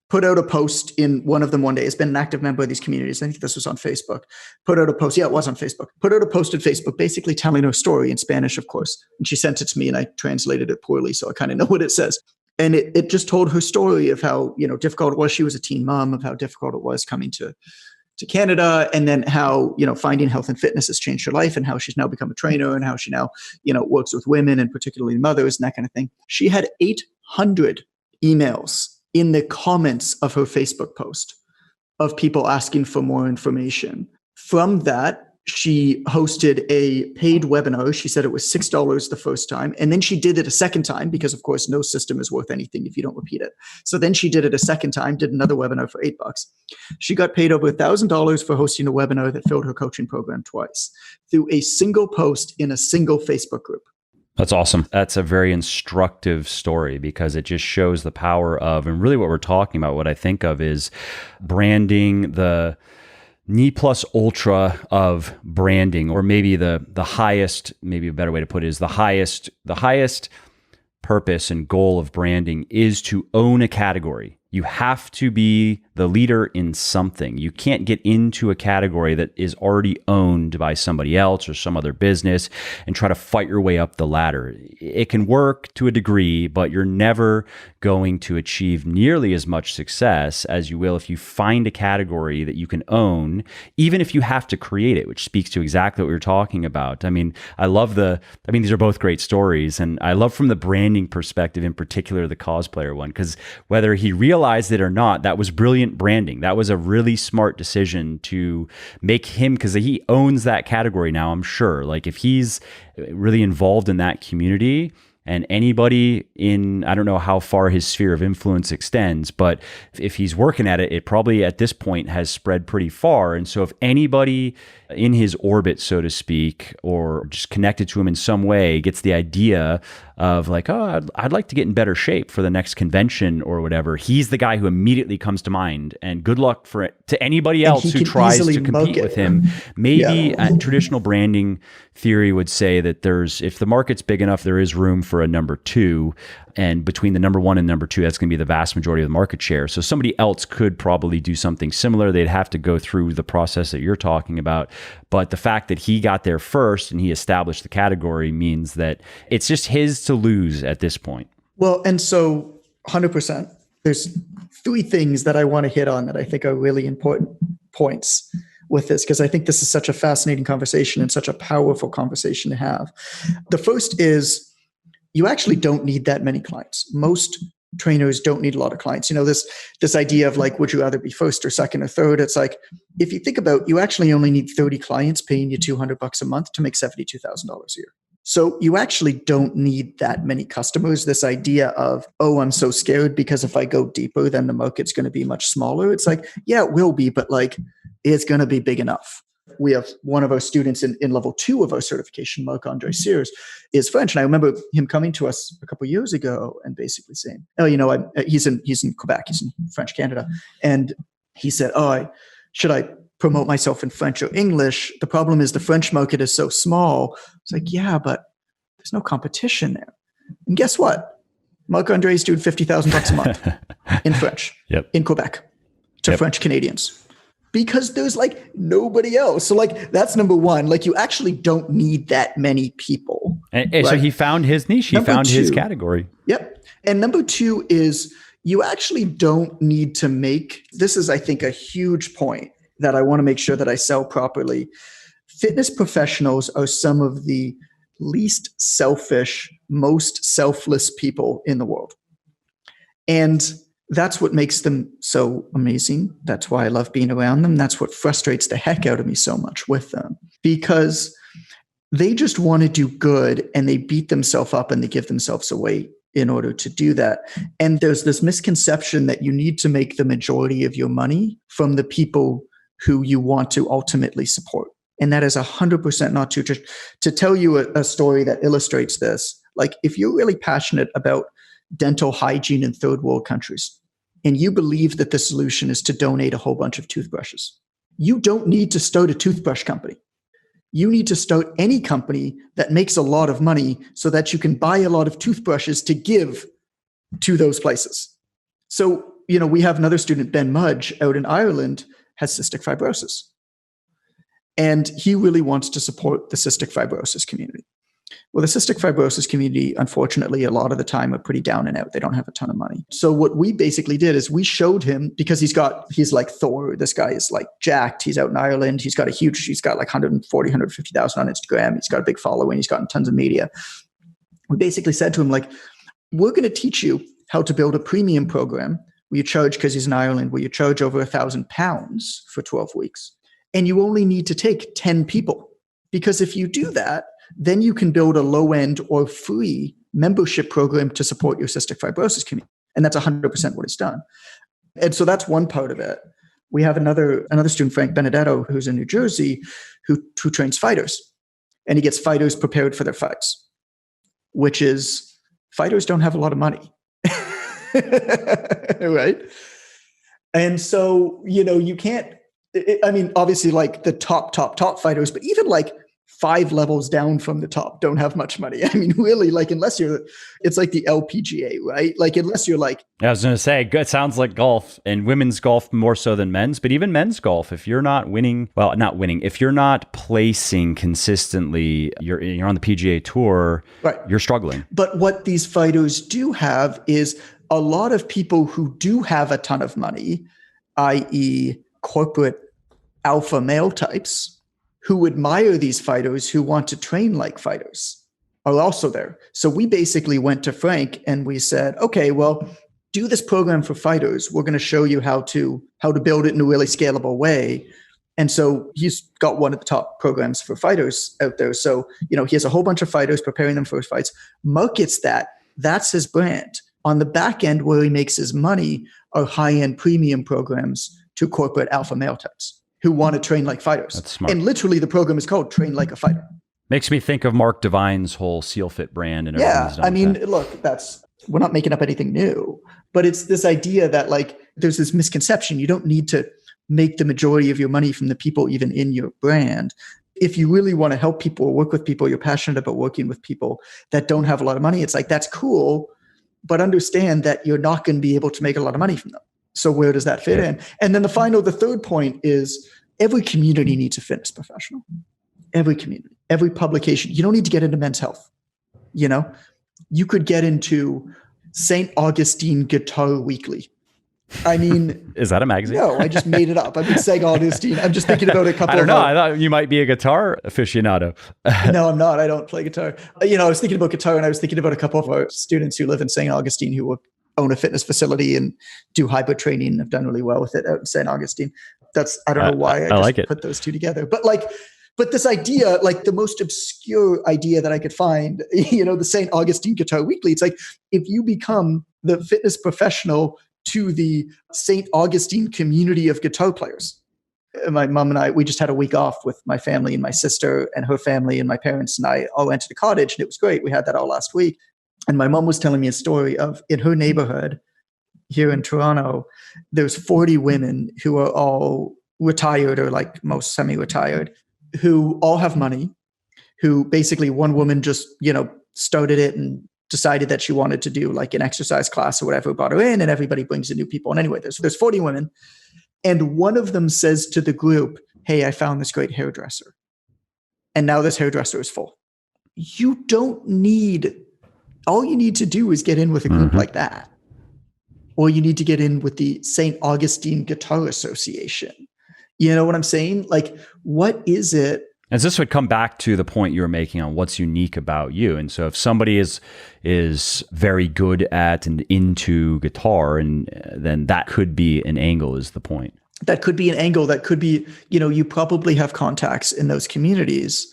Put out a post in one of them one day. Has been an active member of these communities. I think this was on Facebook. Put out a post. Yeah, it was on Facebook. Put out a post on Facebook, basically telling her story in Spanish, of course. And she sent it to me, and I translated it poorly, so I kind of know what it says. And it just told her story of how difficult it was. She was a teen mom, of how difficult it was coming to Canada, and then how finding health and fitness has changed her life, and how she's now become a trainer, and how she now works with women and particularly mothers and that kind of thing. She had 800 emails in the comments of her Facebook post of people asking for more information. From that, she hosted a paid webinar. She said it was $6 the first time. And then she did it a second time because, of course, no system is worth anything if you don't repeat it. So then she did it a second time, did another webinar for $8. She got paid over $1,000 for hosting a webinar that filled her coaching program twice through a single post in a single Facebook group. That's awesome. That's a very instructive story because it just shows the power of, and really what we're talking about, what I think of is branding, the ne plus ultra of branding, or maybe the highest, maybe a better way to put it is the highest purpose and goal of branding is to own a category. You have to be the leader in something. You can't get into a category that is already owned by somebody else or some other business and try to fight your way up the ladder. It can work to a degree, but you're never going to achieve nearly as much success as you will if you find a category that you can own, even if you have to create it, which speaks to exactly what we were talking about. I mean, these are both great stories, and I love from the branding perspective, in particular, the cosplayer one, because whether he realized it or not, that was brilliant branding. That was a really smart decision to make him, because he owns that category now, I'm sure. Like, if he's really involved in that community, and anybody in, I don't know how far his sphere of influence extends, but if he's working at it, it probably at this point has spread pretty far. And so if anybody in his orbit, so to speak, or just connected to him in some way, gets the idea of like, oh, I'd like to get in better shape for the next convention or whatever, he's the guy who immediately comes to mind. And good luck for it to anybody else who tries to compete with him. Maybe traditional branding theory would say that if the market's big enough, there is room for a number two. And between the number one and number two, that's going to be the vast majority of the market share. So somebody else could probably do something similar. They'd have to go through the process that you're talking about. But the fact that he got there first and he established the category means that it's just his to lose at this point. Well, and so 100%, there's three things that I want to hit on that I think are really important points with this, because I think this is such a fascinating conversation and such a powerful conversation to have. The first is, you actually don't need that many clients. Most trainers don't need a lot of clients. This idea of like, would you rather be first or second or third? It's like, if you think about, you actually only need 30 clients paying you $200 a month to make $72,000 a year. So you actually don't need that many customers. This idea of, oh, I'm so scared because if I go deeper, then the market's going to be much smaller. It's like, yeah, it will be, but like it's going to be big enough. We have one of our students in level 2 of our certification, Marc-Andre Sears, is French. And I remember him coming to us a couple of years ago and basically saying, oh, he's in Quebec, he's in French Canada. And he said, should I promote myself in French or English? The problem is the French market is so small. It's like, yeah, but there's no competition there. And guess what? Marc-Andre is doing $50,000 a month in French, in Quebec, to French Canadians. Because there's like nobody else. So like that's number one. Like you actually don't need that many people. And right? So he found his niche. He found his category. Yep. And number 2 is you actually don't need to make, this is I think a huge point that I want to make sure that I sell properly. Fitness professionals are some of the least selfish, most selfless people in the world. And that's what makes them so amazing. That's why I love being around them. That's what frustrates the heck out of me so much with them, because they just want to do good and they beat themselves up and they give themselves away in order to do that. And there's this misconception that you need to make the majority of your money from the people who you want to ultimately support. And that is 100% not true. To tell you a story that illustrates this, like if you're really passionate about dental hygiene in third world countries, and you believe that the solution is to donate a whole bunch of toothbrushes, you don't need to start a toothbrush company. You need to start any company that makes a lot of money so that you can buy a lot of toothbrushes to give to those places. So, we have another student, Ben Mudge, out in Ireland, has cystic fibrosis. And he really wants to support the cystic fibrosis community. Well, the cystic fibrosis community, unfortunately, a lot of the time are pretty down and out. They don't have a ton of money. So what we basically did is we showed him, because he's like Thor. This guy is like jacked. He's out in Ireland. He's got like 140, 150,000 on Instagram. He's got a big following. He's gotten tons of media. We basically said to him, like, we're going to teach you how to build a premium program where you charge, because he's in Ireland, where you charge over £1,000 for 12 weeks. And you only need to take 10 people. Because if you do that, then you can build a low-end or free membership program to support your cystic fibrosis community. And that's 100% what it's done. And so that's one part of it. We have another student, Frank Benedetto, who's in New Jersey, who trains fighters. And he gets fighters prepared for their fights, which is fighters don't have a lot of money. Right? And so, you can't, obviously like the top fighters, but even like 5 levels down from the top don't have much money. Really, like unless it's like the LPGA, right? Like unless you're like, I was going to say, it sounds like golf, and women's golf more so than men's, but even men's golf, if you're not winning, if you're not placing consistently, you're on the PGA Tour, right, you're struggling. But what these fighters do have is a lot of people who do have a ton of money, i.e. corporate alpha male types, who admire these fighters, who want to train like fighters, are also there. So we basically went to Frank and we said, okay, well, do this program for fighters. We're going to show you how to build it in a really scalable way. And so he's got one of the top programs for fighters out there. So, he has a whole bunch of fighters, preparing them for fights, markets that. That's his brand. On the back end, where he makes his money, are high-end premium programs to corporate alpha male types who want to train like fighters. That's smart. And literally the program is called Train Like a Fighter. Makes me think of Mark Devine's whole Seal Fit brand. And Look, we're not making up anything new, but it's this idea that like, there's this misconception. You don't need to make the majority of your money from the people even in your brand. If you really want to help people, work with people, you're passionate about working with people that don't have a lot of money, it's like, that's cool, but understand that you're not going to be able to make a lot of money from them. So where does that fit in? And then the third point is every community needs a fitness professional. Every community, every publication. You don't need to get into Men's Health. You could get into St. Augustine Guitar Weekly. Is that a magazine? No, I just made it up. I've been saying Augustine. I'm just thinking about a couple of... I don't know. I thought you might be a guitar aficionado. No, I'm not. I don't play guitar. I was thinking about guitar, and I was thinking about a couple of our students who live in St. Augustine who own a fitness facility and do hybrid training and have done really well with it out in St. Augustine. I don't know why I just put those two together. But like, But this idea, like the most obscure idea that I could find, the St. Augustine Guitar Weekly, it's like if you become the fitness professional to the St. Augustine community of guitar players. My mom and I, we just had a week off with my family, and my sister and her family and my parents and I all went to the cottage, and it was great. We had that all last week. And my mom was telling me a story of in her neighborhood here in Toronto, there's 40 women who are all retired or like most semi-retired, who all have money, who basically one woman just, started it and decided that she wanted to do like an exercise class or whatever, brought her in, and everybody brings in new people. And anyway, there's 40 women. And one of them says to the group, hey, I found this great hairdresser. And now this hairdresser is full. All you need to do is get in with a group like that. Or you need to get in with the St. Augustine Guitar Association. You know what I'm saying? Like, what is it? And this would come back to the point you were making on what's unique about you. And so if somebody is very good at and into guitar, and then that could be an angle, is the point. That could be an angle. That could be, you probably have contacts in those communities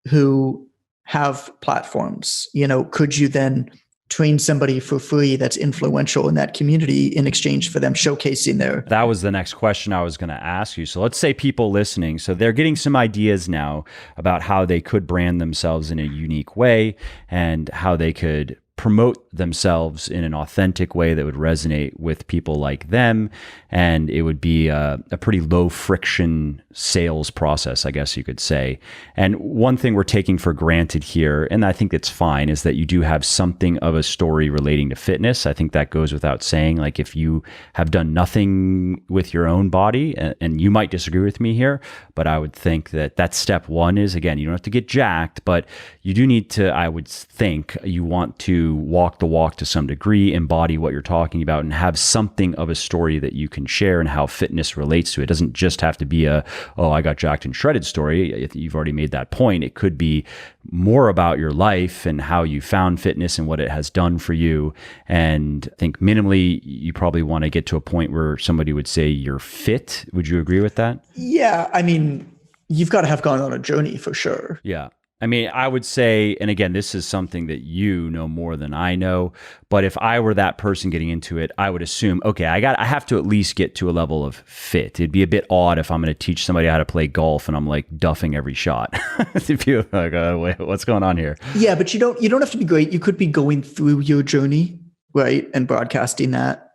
who have platforms. Could you then train somebody for free that's influential in that community in exchange for them showcasing their... That was the next question I was going to ask you. So let's say people listening, so they're getting some ideas now about how they could brand themselves in a unique way and how they could promote themselves in an authentic way that would resonate with people like them. And it would be a pretty low friction sales process, I guess you could say. And one thing we're taking for granted here, and I think it's fine, is that you do have something of a story relating to fitness. I think that goes without saying. Like if you have done nothing with your own body, and you might disagree with me here, but I would think that that's step one is, again, you don't have to get jacked, but you do need to, I would think, you want to walk the walk to some degree, embody what you're talking about, and have something of a story that you can share and how fitness relates to it. It doesn't just have to be I got jacked and shredded story. If you've already made that point, it could be more about your life and how you found fitness and what it has done for you. And I think minimally, you probably want to get to a point where somebody would say you're fit. Would you agree with that? Yeah. I mean, you've got to have gone on a journey for sure. Yeah. I mean, I would say, and again, this is something that you know more than I know, but if I were that person getting into it, I would assume, okay, I have to at least get to a level of fit. It'd be a bit odd if I'm going to teach somebody how to play golf and I'm like duffing every shot. If you're like, wait, what's going on here? Yeah, but you don't have to be great. You could be going through your journey, right? And broadcasting that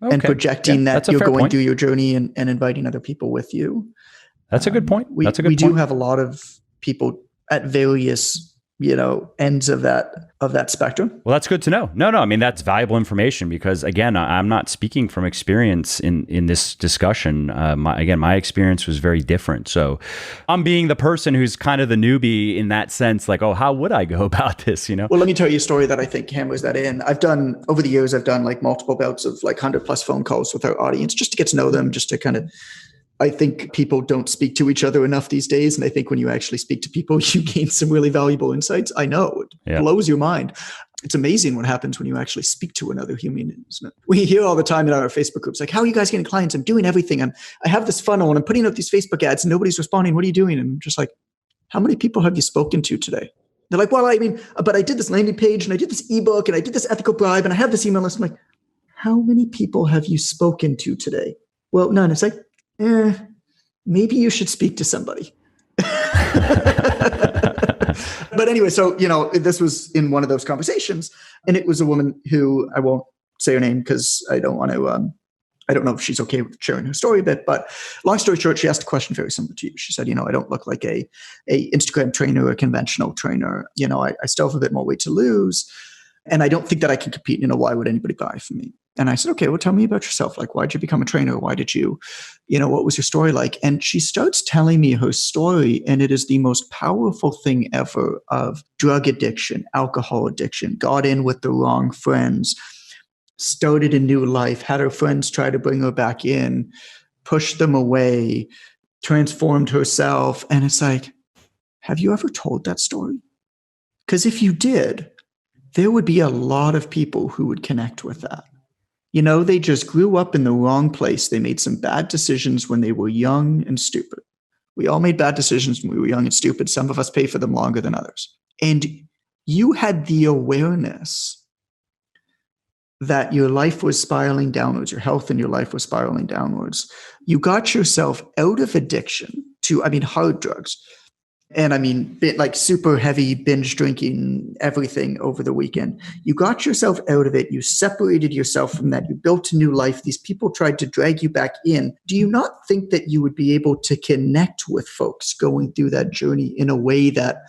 and projecting that you're going through your journey and inviting other people with you. That's a good point. We do have a lot of people at various, ends of that spectrum. Well, that's good to know. No, I mean, that's valuable information because, again, I'm not speaking from experience in this discussion. My experience was very different. So I'm being the person who's kind of the newbie in that sense, like, oh, how would I go about this, Well, let me tell you a story that I think hammers that in. Over the years, I've done like multiple bouts of like 100+ phone calls with our audience just to get to know them, just to kind of... I think people don't speak to each other enough these days. And I think when you actually speak to people, you gain some really valuable insights. I know it blows your mind. It's amazing what happens when you actually speak to another human, isn't it? We hear all the time in our Facebook groups, like, how are you guys getting clients? I'm doing everything. I have this funnel and I'm putting out these Facebook ads and nobody's responding. What are you doing? And I'm just like, how many people have you spoken to today? They're like, well, I mean, but I did this landing page and I did this ebook and I did this ethical bribe and I have this email list. I'm like, how many people have you spoken to today? Well, none. It's like, maybe you should speak to somebody. But anyway, so, this was in one of those conversations, and it was a woman who, I won't say her name because I don't want to, I don't know if she's okay with sharing her story a bit, but long story short, she asked a question very similar to you. She said, I don't look like a Instagram trainer or a conventional trainer. I still have a bit more weight to lose. And I don't think that I can compete. Why would anybody buy from me? And I said, okay, well, tell me about yourself. Like, why did you become a trainer? Why did you, what was your story like? And she starts telling me her story. And it is the most powerful thing ever of drug addiction, alcohol addiction, got in with the wrong friends, started a new life, had her friends try to bring her back in, pushed them away, transformed herself. And it's like, have you ever told that story? Because if you did, there would be a lot of people who would connect with that. They just grew up in the wrong place. They made some bad decisions when they were young and stupid, We all made bad decisions when we were young and stupid. Some of us pay for them longer than others. And you had the awareness that your life was spiraling downwards, your health and your life was spiraling downwards. You got yourself out of addiction to, hard drugs. And like super heavy binge drinking, everything over the weekend. You got yourself out of it. You separated yourself from that. You built a new life. These people tried to drag you back in. Do you not think that you would be able to connect with folks going through that journey in a way that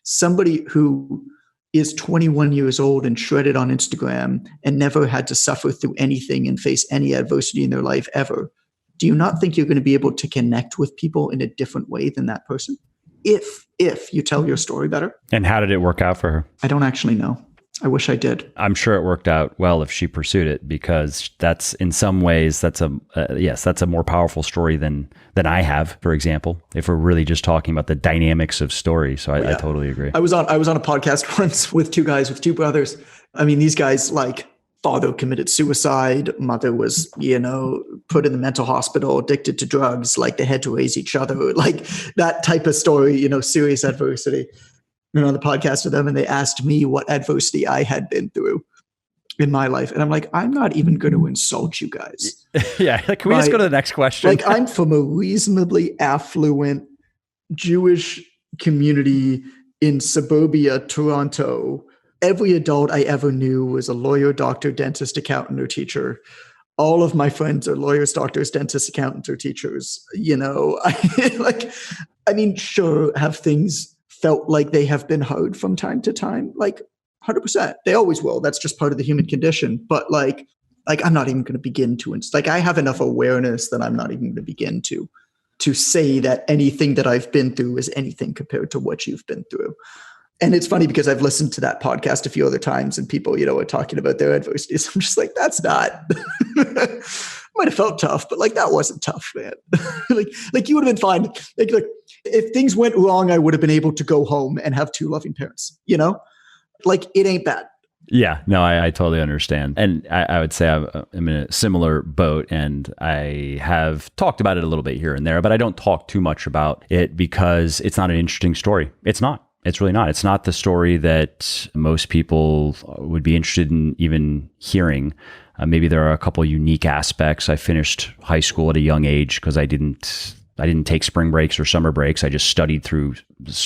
somebody who is 21 years old and shredded on Instagram and never had to suffer through anything and face any adversity in their life ever, do you not think you're going to be able to connect with people in a different way than that person? If you tell your story better. And how did it work out for her? I don't actually know. I wish I did. I'm sure it worked out well if she pursued it, because that's in some ways that's a more powerful story than I have, for example, if we're really just talking about the dynamics of story. So I totally agree. I was on a podcast once with two two brothers. These guys, like, father committed suicide, mother was, put in the mental hospital, addicted to drugs, like they had to raise each other, like that type of story, serious adversity. And on the podcast with them, and they asked me what adversity I had been through in my life. And I'm like, I'm not even going to insult you guys. Yeah. Like, can we just go to the next question? Like, I'm from a reasonably affluent Jewish community in suburbia, Toronto. Every adult I ever knew was a lawyer, doctor, dentist, accountant, or teacher. All of my friends are lawyers, doctors, dentists, accountants, or teachers. Sure, have things felt like they have been hard from time to time? Like, 100%. They always will. That's just part of the human condition. But like I'm not even going to begin to, I have enough awareness that I'm not even going to begin to say that anything that I've been through is anything compared to what you've been through. And it's funny because I've listened to that podcast a few other times and people, are talking about their adversities. I'm just like, that's not, might have felt tough, but like, that wasn't tough, man. like you would have been fine. Like, if things went wrong, I would have been able to go home and have two loving parents, like, it ain't bad. Yeah, no, I totally understand. And I would say I'm in a similar boat, and I have talked about it a little bit here and there, but I don't talk too much about it because it's not an interesting story. It's not. It's really not. It's not the story that most people would be interested in even hearing. Maybe there are a couple of unique aspects. I finished high school at a young age because I didn't take spring breaks or summer breaks. I just studied through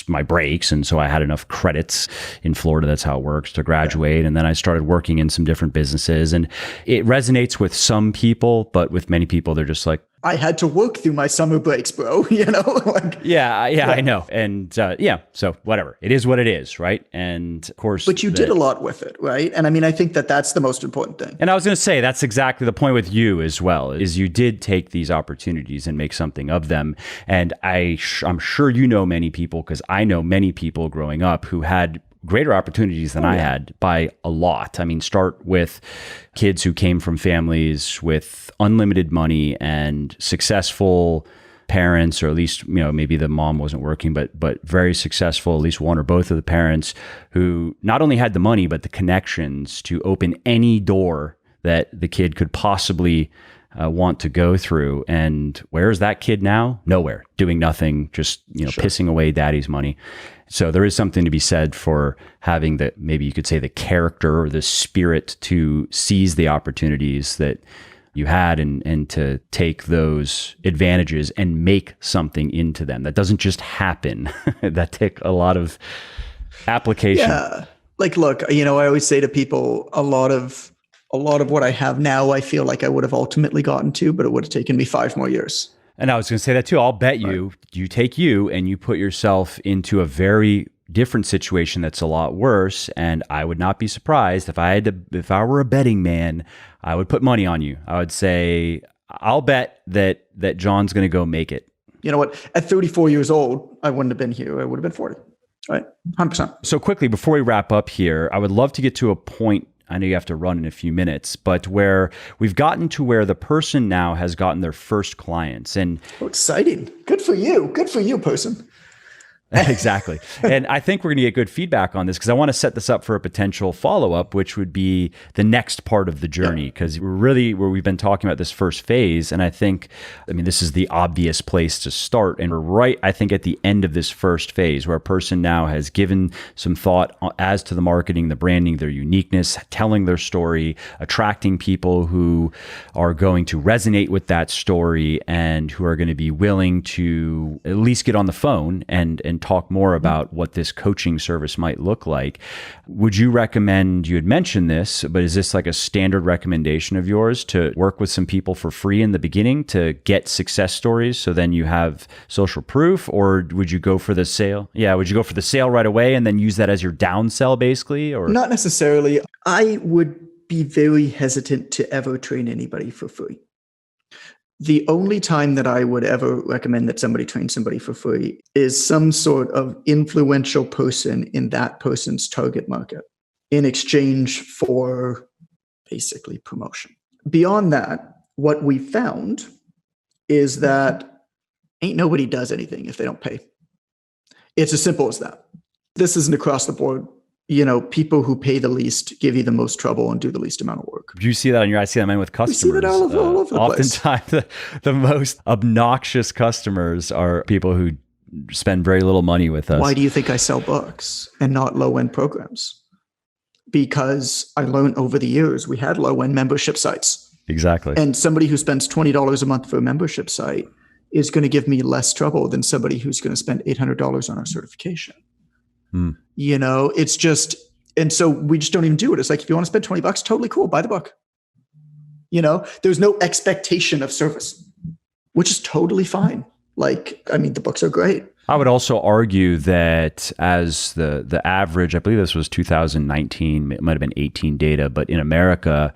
my breaks. And so I had enough credits in Florida, that's how it works, to graduate. And then I started working in some different businesses. And it resonates with some people, but with many people, they're just like, I had to work through my summer breaks, bro. I know. And so whatever. It is what it is, right? And of course, but you did a lot with it, right? And I think that that's the most important thing. And I was going to say, that's exactly the point with you as well, is you did take these opportunities and make something of them. And I'm sure you know many people, because I know many people growing up who had greater opportunities than I had by a lot. Start with kids who came from families with unlimited money and successful parents, or at least, maybe the mom wasn't working, but very successful, at least one or both of the parents, who not only had the money, but the connections to open any door that the kid could possibly want to go through. And where's that kid now? Nowhere, doing nothing, just, pissing away daddy's money. So there is something to be said for having maybe you could say the character or the spirit to seize the opportunities that you had and to take those advantages and make something into them. That doesn't just happen. That take a lot of application. Yeah. Like, look, I always say to people, a lot of what I have now, I feel like I would have ultimately gotten to, but it would have taken me 5 more years. And I was going to say that too. I'll bet you take you and you put yourself into a very different situation that's a lot worse. And I would not be surprised if I were a betting man, I would put money on you. I would say, I'll bet that John's going to go make it. You know what? At 34 years old, I wouldn't have been here. I would have been 40. Right? 100%. So quickly, before we wrap up here, I would love to get to a point, I know you have to run in a few minutes, but where we've gotten to where the person now has gotten their first clients. And exciting. Good for you. Good for you, person. Exactly. And I think we're going to get good feedback on this because I want to set this up for a potential follow-up, which would be the next part of the journey. Because we're really where we've been talking about this first phase. And I think, this is the obvious place to start. And we're right, I think, at the end of this first phase where a person now has given some thought as to the marketing, the branding, their uniqueness, telling their story, attracting people who are going to resonate with that story and who are going to be willing to at least get on the phone and talk more about what this coaching service might look like. Would you recommend, you had mentioned this, but is this like a standard recommendation of yours to work with some people for free in the beginning to get success stories so then you have social proof? Or would you go for the sale? Yeah, would you go for the sale right away and then use that as your downsell basically? Or not necessarily. I would be very hesitant to ever train anybody for free. The only time that I would ever recommend that somebody train somebody for free is some sort of influential person in that person's target market in exchange for basically promotion. Beyond that, what we found is that ain't nobody does anything if they don't pay. It's as simple as that. This isn't across the board. People who pay the least give you the most trouble and do the least amount of work. Do you see that I see that with customers? We see that all over the place. Oftentimes, the most obnoxious customers are people who spend very little money with us. Why do you think I sell books and not low-end programs? Because I learned over the years we had low-end membership sites. Exactly. And somebody who spends $20 a month for a membership site is going to give me less trouble than somebody who's going to spend $800 on our certification. It's just, and so we just don't even do it. It's like, if you want to spend $20, totally cool, buy the book. There's no expectation of service, which is totally fine. The books are great. I would also argue that as the average, I believe this was 2019, it might have been 18 data, but in America,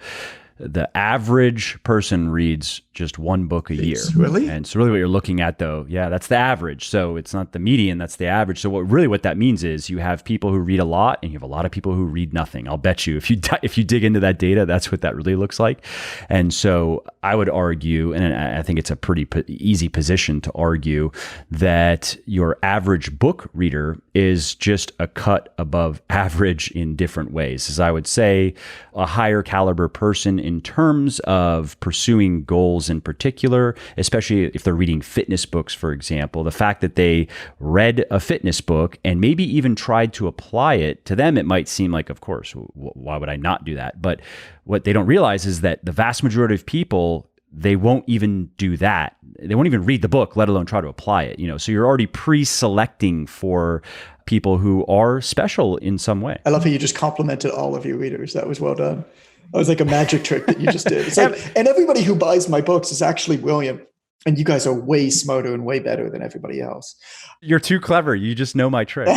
the average person reads just one book a year. Really? And so really what you're looking at though, that's the average. So it's not the median, that's the average. So what that means is you have people who read a lot and you have a lot of people who read nothing. I'll bet you if you dig into that data, that's what that really looks like. And so I would argue, and I think it's a pretty easy position to argue, that your average book reader is just a cut above average in different ways. As I would say, a higher caliber person in terms of pursuing goals in particular, especially if they're reading fitness books, for example, the fact that they read a fitness book and maybe even tried to apply it, to them, it might seem like, of course, why would I not do that? But what they don't realize is that the vast majority of people, they won't even do that. They won't even read the book, let alone try to apply it. So you're already pre-selecting for people who are special in some way. I love how you just complimented all of your readers. That was well done. That was like a magic trick that you just did. It's like, and everybody who buys my books is actually brilliant. And you guys are way smarter and way better than everybody else. You're too clever. You just know my trick.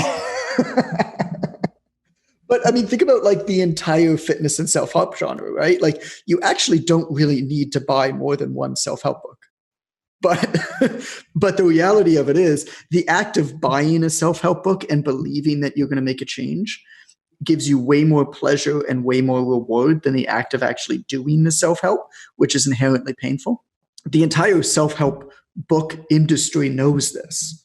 But think about the entire fitness and self-help genre, right? You actually don't really need to buy more than one self-help book. But the reality of it is the act of buying a self-help book and believing that you're going to make a change gives you way more pleasure and way more reward than the act of actually doing the self-help, which is inherently painful. The entire self-help book industry knows this.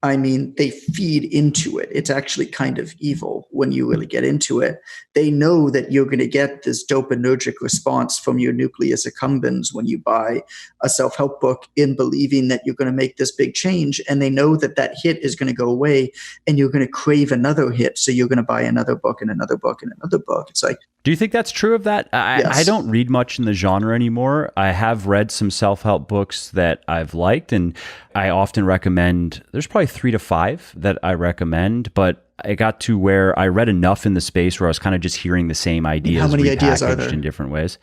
They feed into it. It's actually kind of evil when you really get into it. They know that you're going to get this dopaminergic response from your nucleus accumbens when you buy a self-help book in believing that you're going to make this big change. And they know that that hit is going to go away and you're going to crave another hit. So you're going to buy another book and another book and another book. It's like, do you think that's true of that? Yes. I don't read much in the genre anymore. I have read some self-help books that I've liked, and I often recommend, there's probably 3 to 5 that I recommend, but I got to where I read enough in the space where I was kind of just hearing the same ideas. How many ideas are there? In different ways.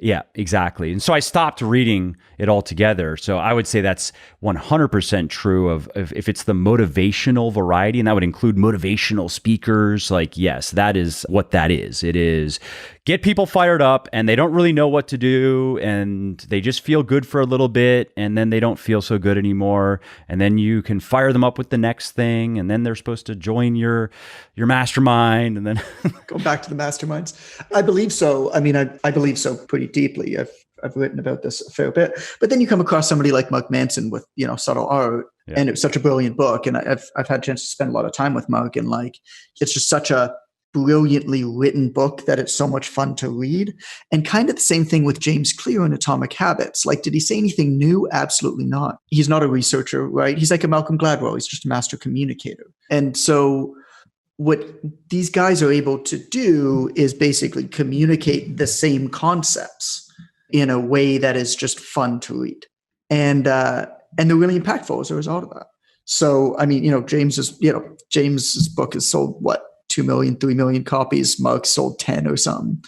Yeah, exactly. And so I stopped reading it altogether. So I would say that's 100% true of if it's the motivational variety, and that would include motivational speakers. Yes, that is what that is. It is get people fired up and they don't really know what to do and they just feel good for a little bit and then they don't feel so good anymore. And then you can fire them up with the next thing and then they're supposed to join your mastermind and then go back to the masterminds. I believe so. I believe so pretty deeply. I've written about this a fair bit. But then you come across somebody like Mark Manson with, Subtle Art, and it was such a brilliant book. And I've had a chance to spend a lot of time with Mark, and like, it's just such a brilliantly written book that it's so much fun to read. And kind of the same thing with James Clear in Atomic Habits. Like, did he say anything new? Absolutely not. He's not a researcher, right? He's like a Malcolm Gladwell. He's just a master communicator. And so what these guys are able to do is basically communicate the same concepts in a way that is just fun to read. And they're really impactful as a result of that. So, I mean, James's book has sold, what, 2 million, 3 million copies. Mark sold 10 or something.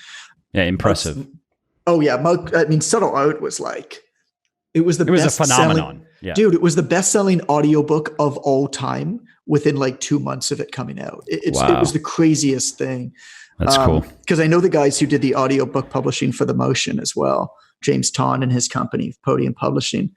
Yeah, impressive. Mark, Subtle Art was like, it was a phenomenon. Dude, it was the best-selling audiobook of all time within like 2 months of it coming out. It was the craziest thing. That's cool. Because I know the guys who did the audiobook publishing for The Motion as well, James Ton and his company, Podium Publishing.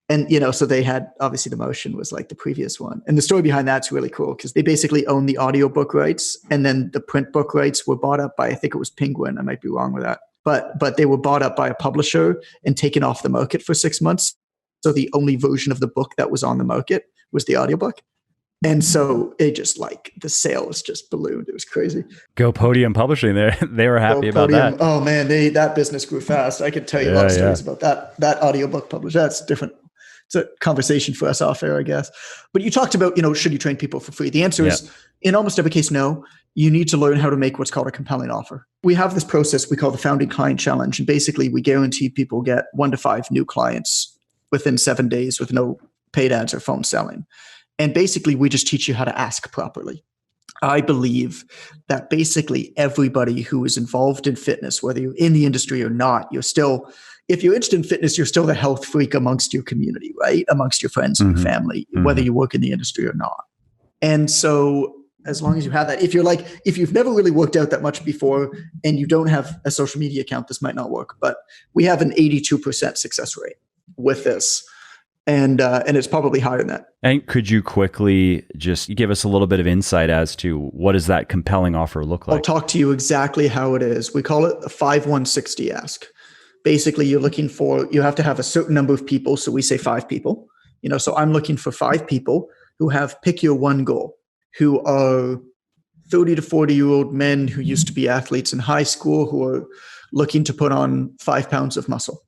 And, so they had, obviously The Motion was like the previous one. And the story behind that's really cool because they basically own the audiobook rights. And then the print book rights were bought up by, I think it was Penguin. I might be wrong with that. But they were bought up by a publisher and taken off the market for 6 months. So the only version of the book that was on the market was the audiobook. And so it just like the sales just ballooned. It was crazy. Go Podium Publishing. They were happy about that. Oh man, that business grew fast. I could tell you a lot of stories about that audiobook publisher. That's different. It's a conversation for us off air, I guess. But you talked about, should you train people for free? The answer is, in almost every case, no. You need to learn how to make what's called a compelling offer. We have this process we call the Founding Client Challenge. And basically, we guarantee people get 1 to 5 new clients within 7 days with no paid ads or phone selling. And basically, we just teach you how to ask properly. I believe that basically everybody who is involved in fitness, whether you're in the industry or not, if you're interested in fitness, you're still the health freak amongst your community, right? Amongst your friends and your family, whether you work in the industry or not. And so as long as you have that, if you've never really worked out that much before and you don't have a social media account, this might not work. But we have an 82% success rate with this. And it's probably higher than that. And could you quickly just give us a little bit of insight as to what does that compelling offer look like? I'll talk to you exactly how it is. We call it a 5-1-60 ask. Basically, you have to have a certain number of people. So we say 5 people, so I'm looking for 5 people who have, pick your one goal, who are 30 to 40-year-old men who used to be athletes in high school, who are looking to put on 5 pounds of muscle,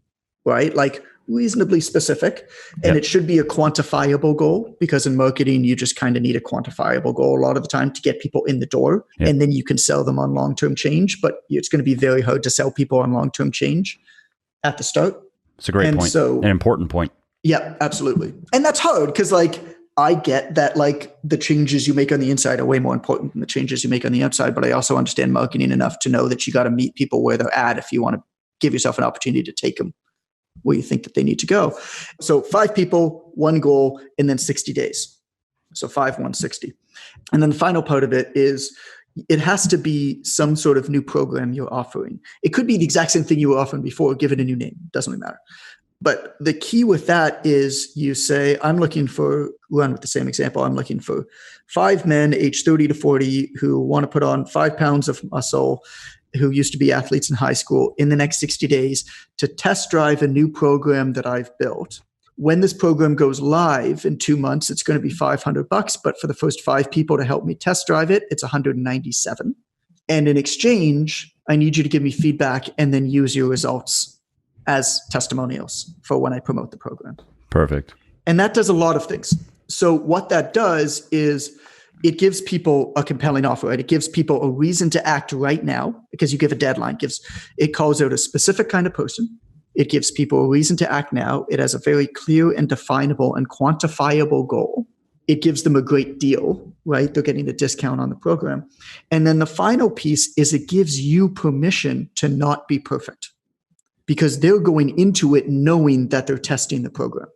right? Like reasonably specific. And it should be a quantifiable goal, because in marketing, you just kind of need a quantifiable goal a lot of the time to get people in the door. And then you can sell them on long-term change, but it's going to be very hard to sell people on long-term change at the start. It's a great point. So, an important point. Yeah, absolutely. And that's hard because I get that the changes you make on the inside are way more important than the changes you make on the outside. But I also understand marketing enough to know that you got to meet people where they're at if you want to give yourself an opportunity to take them where you think that they need to go. So 5 people, 1 goal, and then 60 days. So 5-1-60. And then the final part of it is it has to be some sort of new program you're offering. It could be the exact same thing you were offering before, give it a new name. Doesn't really matter. But the key with that is you say, run with the same example, I'm looking for 5 men aged 30 to 40 who want to put on 5 pounds of muscle, who used to be athletes in high school, in the next 60 days to test drive a new program that I've built. When this program goes live in 2 months, it's going to be $500. But for the first 5 people to help me test drive it, it's $197. And in exchange, I need you to give me feedback and then use your results as testimonials for when I promote the program. Perfect. And that does a lot of things. So what that does is it gives people a compelling offer, right? It gives people a reason to act right now because you give a deadline. It calls out a specific kind of person. It gives people a reason to act now. It has a very clear and definable and quantifiable goal. It gives them a great deal, right? They're getting a discount on the program. And then the final piece is it gives you permission to not be perfect because they're going into it knowing that they're testing the program,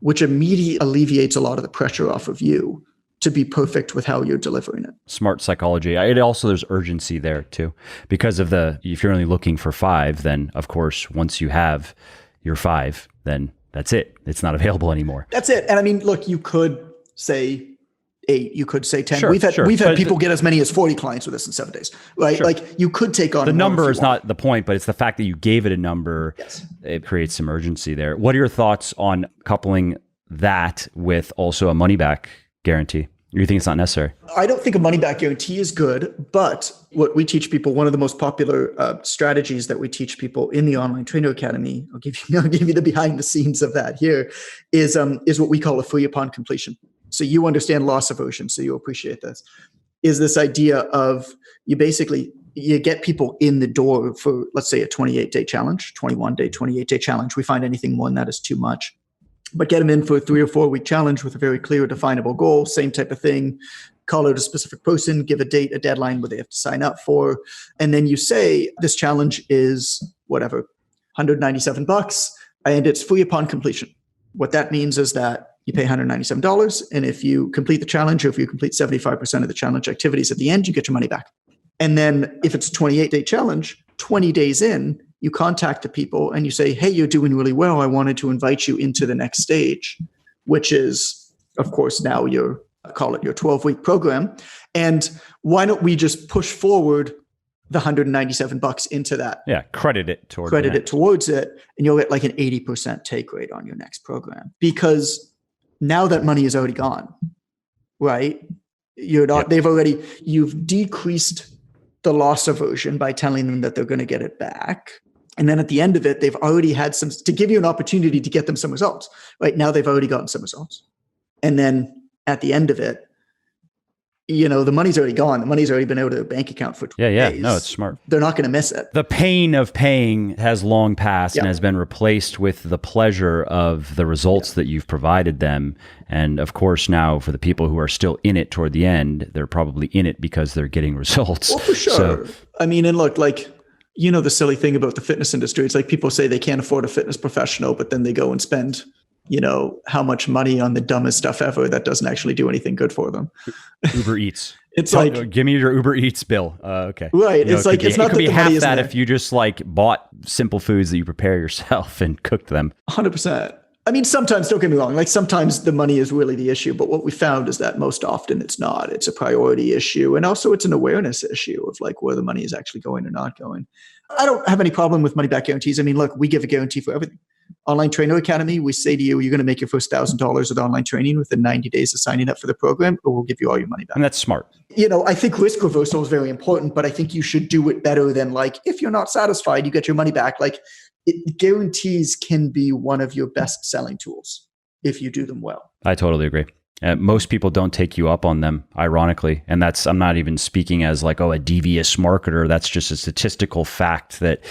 which immediately alleviates a lot of the pressure off of you to be perfect with how you're delivering it. Smart psychology. There's urgency there too, because if you're only looking for 5, then of course, once you have your 5, then that's it. It's not available anymore. That's it. And I mean, look, you could say 8, you could say 10. Sure, we've had But people get as many as 40 clients with us in 7 days, right? Sure. Like you could take on the more number if is you want. not the point, but it's the fact that you gave it a number. Yes. It creates some urgency there. What are your thoughts on coupling that with also a money back guarantee? Or you think it's not necessary? I don't think a money back guarantee is good, but what we teach people, one of the most popular strategies that we teach people in the Online Trainer Academy, I'll give you the behind the scenes of that here, is what we call a free upon completion. So you understand loss aversion, so you appreciate this. Is this idea of you get people in the door for, let's say, a 28-day challenge, 21-day, 28-day challenge. We find anything more than that is too much. But get them in for a 3 or 4 week challenge with a very clear, definable goal, same type of thing. Call out a specific person, give a date, a deadline where they have to sign up for. And then you say, this challenge is whatever, $197, and it's free upon completion. What that means is that you pay $197. And if you complete the challenge, or if you complete 75% of the challenge activities at the end, you get your money back. And then if it's a 28-day challenge, 20 days in, you contact the people and you say, hey, you're doing really well. I wanted to invite you into the next stage, which is, of course, now call it your 12-week program. And why don't we just push forward the $197 into that? Yeah, credit it towards it, and you'll get like an 80% take rate on your next program. Because now that money is already gone, right? You've decreased the loss aversion by telling them that they're going to get it back. And then at the end of it, they've already had to give you an opportunity to get them some results. Right now, they've already gotten some results. And then at the end of it, the money's already gone. The money's already been out of their bank account for 20 days. No, it's smart. They're not going to miss it. The pain of paying has long passed and has been replaced with the pleasure of the results that you've provided them. And of course, now for the people who are still in it toward the end, they're probably in it because they're getting results. Well, for sure. And look, the silly thing about the fitness industry, it's like people say they can't afford a fitness professional, but then they go and spend how much money on the dumbest stuff ever that doesn't actually do anything good for them. Uber Eats. It's give me your Uber Eats bill. Okay. Right. It's not it could be half that there. if you just bought simple foods that you prepare yourself and cooked them. 100%. Sometimes, don't get me wrong, sometimes the money is really the issue, but what we found is that most often it's not. It's a priority issue. And also it's an awareness issue of where the money is actually going or not going. I don't have any problem with money back guarantees. Look, we give a guarantee for everything. Online Trainer Academy, we say to you, you're going to make your first $1,000 with online training within 90 days of signing up for the program, or we'll give you all your money back. And that's smart. I think risk reversal is very important, but I think you should do it better than if you're not satisfied, you get your money back. Guarantees can be one of your best selling tools if you do them well. I totally agree. Most people don't take you up on them, ironically. And I'm not even speaking as a devious marketer. That's just a statistical fact that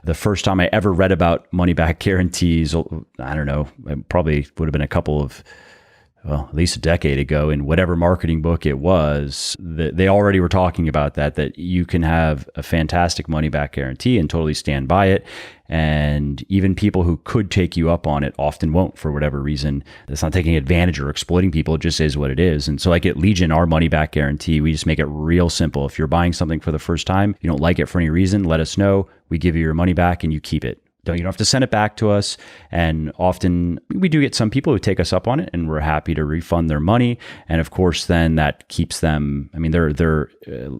the first time I ever read about money back guarantees, I don't know, it probably would have been at least a decade ago, in whatever marketing book it was, they already were talking about that you can have a fantastic money back guarantee and totally stand by it. And even people who could take you up on it often won't, for whatever reason. It's not taking advantage or exploiting people. It just is what it is. And so at Legion, our money back guarantee, we just make it real simple. If you're buying something for the first time, you don't like it for any reason, let us know. We give you your money back and you keep it. You don't have to send it back to us. And often we do get some people who take us up on it, and we're happy to refund their money. And of course, then that keeps them, they're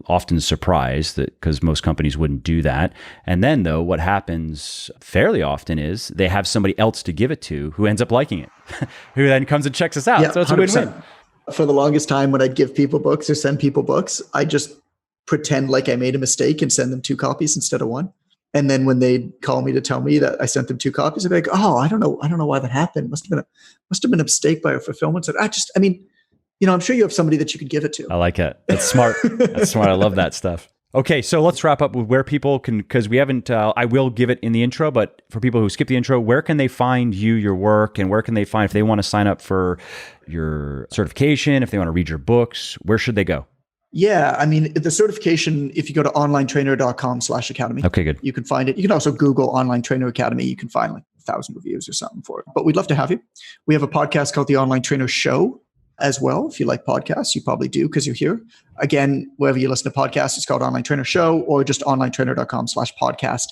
often surprised because most companies wouldn't do that. And then though, what happens fairly often is they have somebody else to give it to who ends up liking it, who then comes and checks us out. Yeah, so it's 100%. A win-win. For the longest time, when I'd give people books or send people books, I just pretend like I made a mistake and send them 2 copies instead of 1. And then when they call me to tell me that I sent them 2 copies, I'd be like, "Oh, I don't know why that happened. Must have been a mistake by our fulfillment." So I'm sure you have somebody that you could give it to. I like it. That's smart. That's smart. I love that stuff. Okay, so let's wrap up with where people can, because we haven't. I will give it in the intro, but for people who skip the intro, where can they find you, your work, and where can they find if they want to sign up for your certification, if they want to read your books, where should they go? Yeah, the certification, if you go to onlinetrainer.com/academy, okay, good. You can find it. You can also Google Online Trainer Academy. You can find 1,000 reviews or something for it. But we'd love to have you. We have a podcast called The Online Trainer Show as well. If you like podcasts, you probably do because you're here. Again, wherever you listen to podcasts, it's called Online Trainer Show, or just onlinetrainer.com/podcast.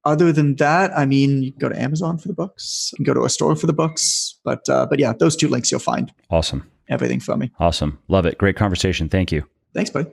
Other than that, you can go to Amazon for the books. You can go to a store for the books. But yeah, those 2 links you'll find. Awesome. everything from me. Awesome. Love it. Great conversation. Thank you. Thanks, buddy.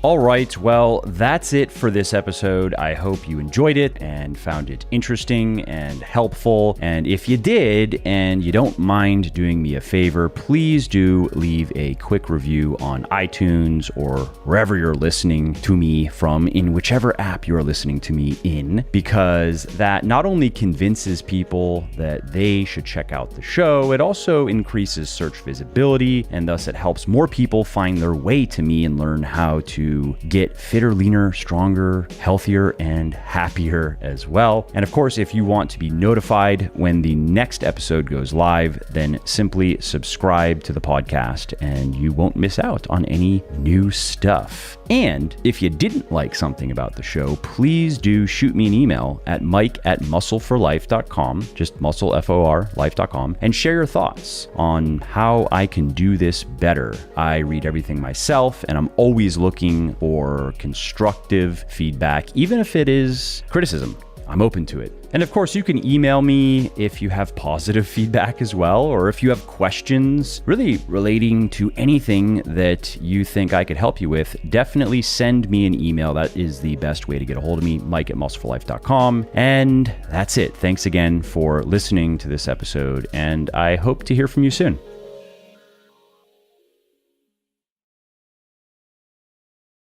All right, well, that's it for this episode. I hope you enjoyed it and found it interesting and helpful. And if you did, and you don't mind doing me a favor, please do leave a quick review on iTunes or wherever you're listening to me from, in whichever app you're listening to me in, because that not only convinces people that they should check out the show, it also increases search visibility, and thus it helps more people find their way to me and learn how to get fitter, leaner, stronger, healthier, and happier as well. And of course, if you want to be notified when the next episode goes live, then simply subscribe to the podcast and you won't miss out on any new stuff. And if you didn't like something about the show, please do shoot me an email at mike@muscleforlife.com, just muscle, F-O-R, life.com, and share your thoughts on how I can do this better. I read everything myself, and I'm always looking for constructive feedback, even if it is criticism. I'm open to it. And of course, you can email me if you have positive feedback as well, or if you have questions really relating to anything that you think I could help you with. Definitely send me an email. That is the best way to get a hold of me, mike@muscleforlife.com. And that's it. Thanks again for listening to this episode, and I hope to hear from you soon.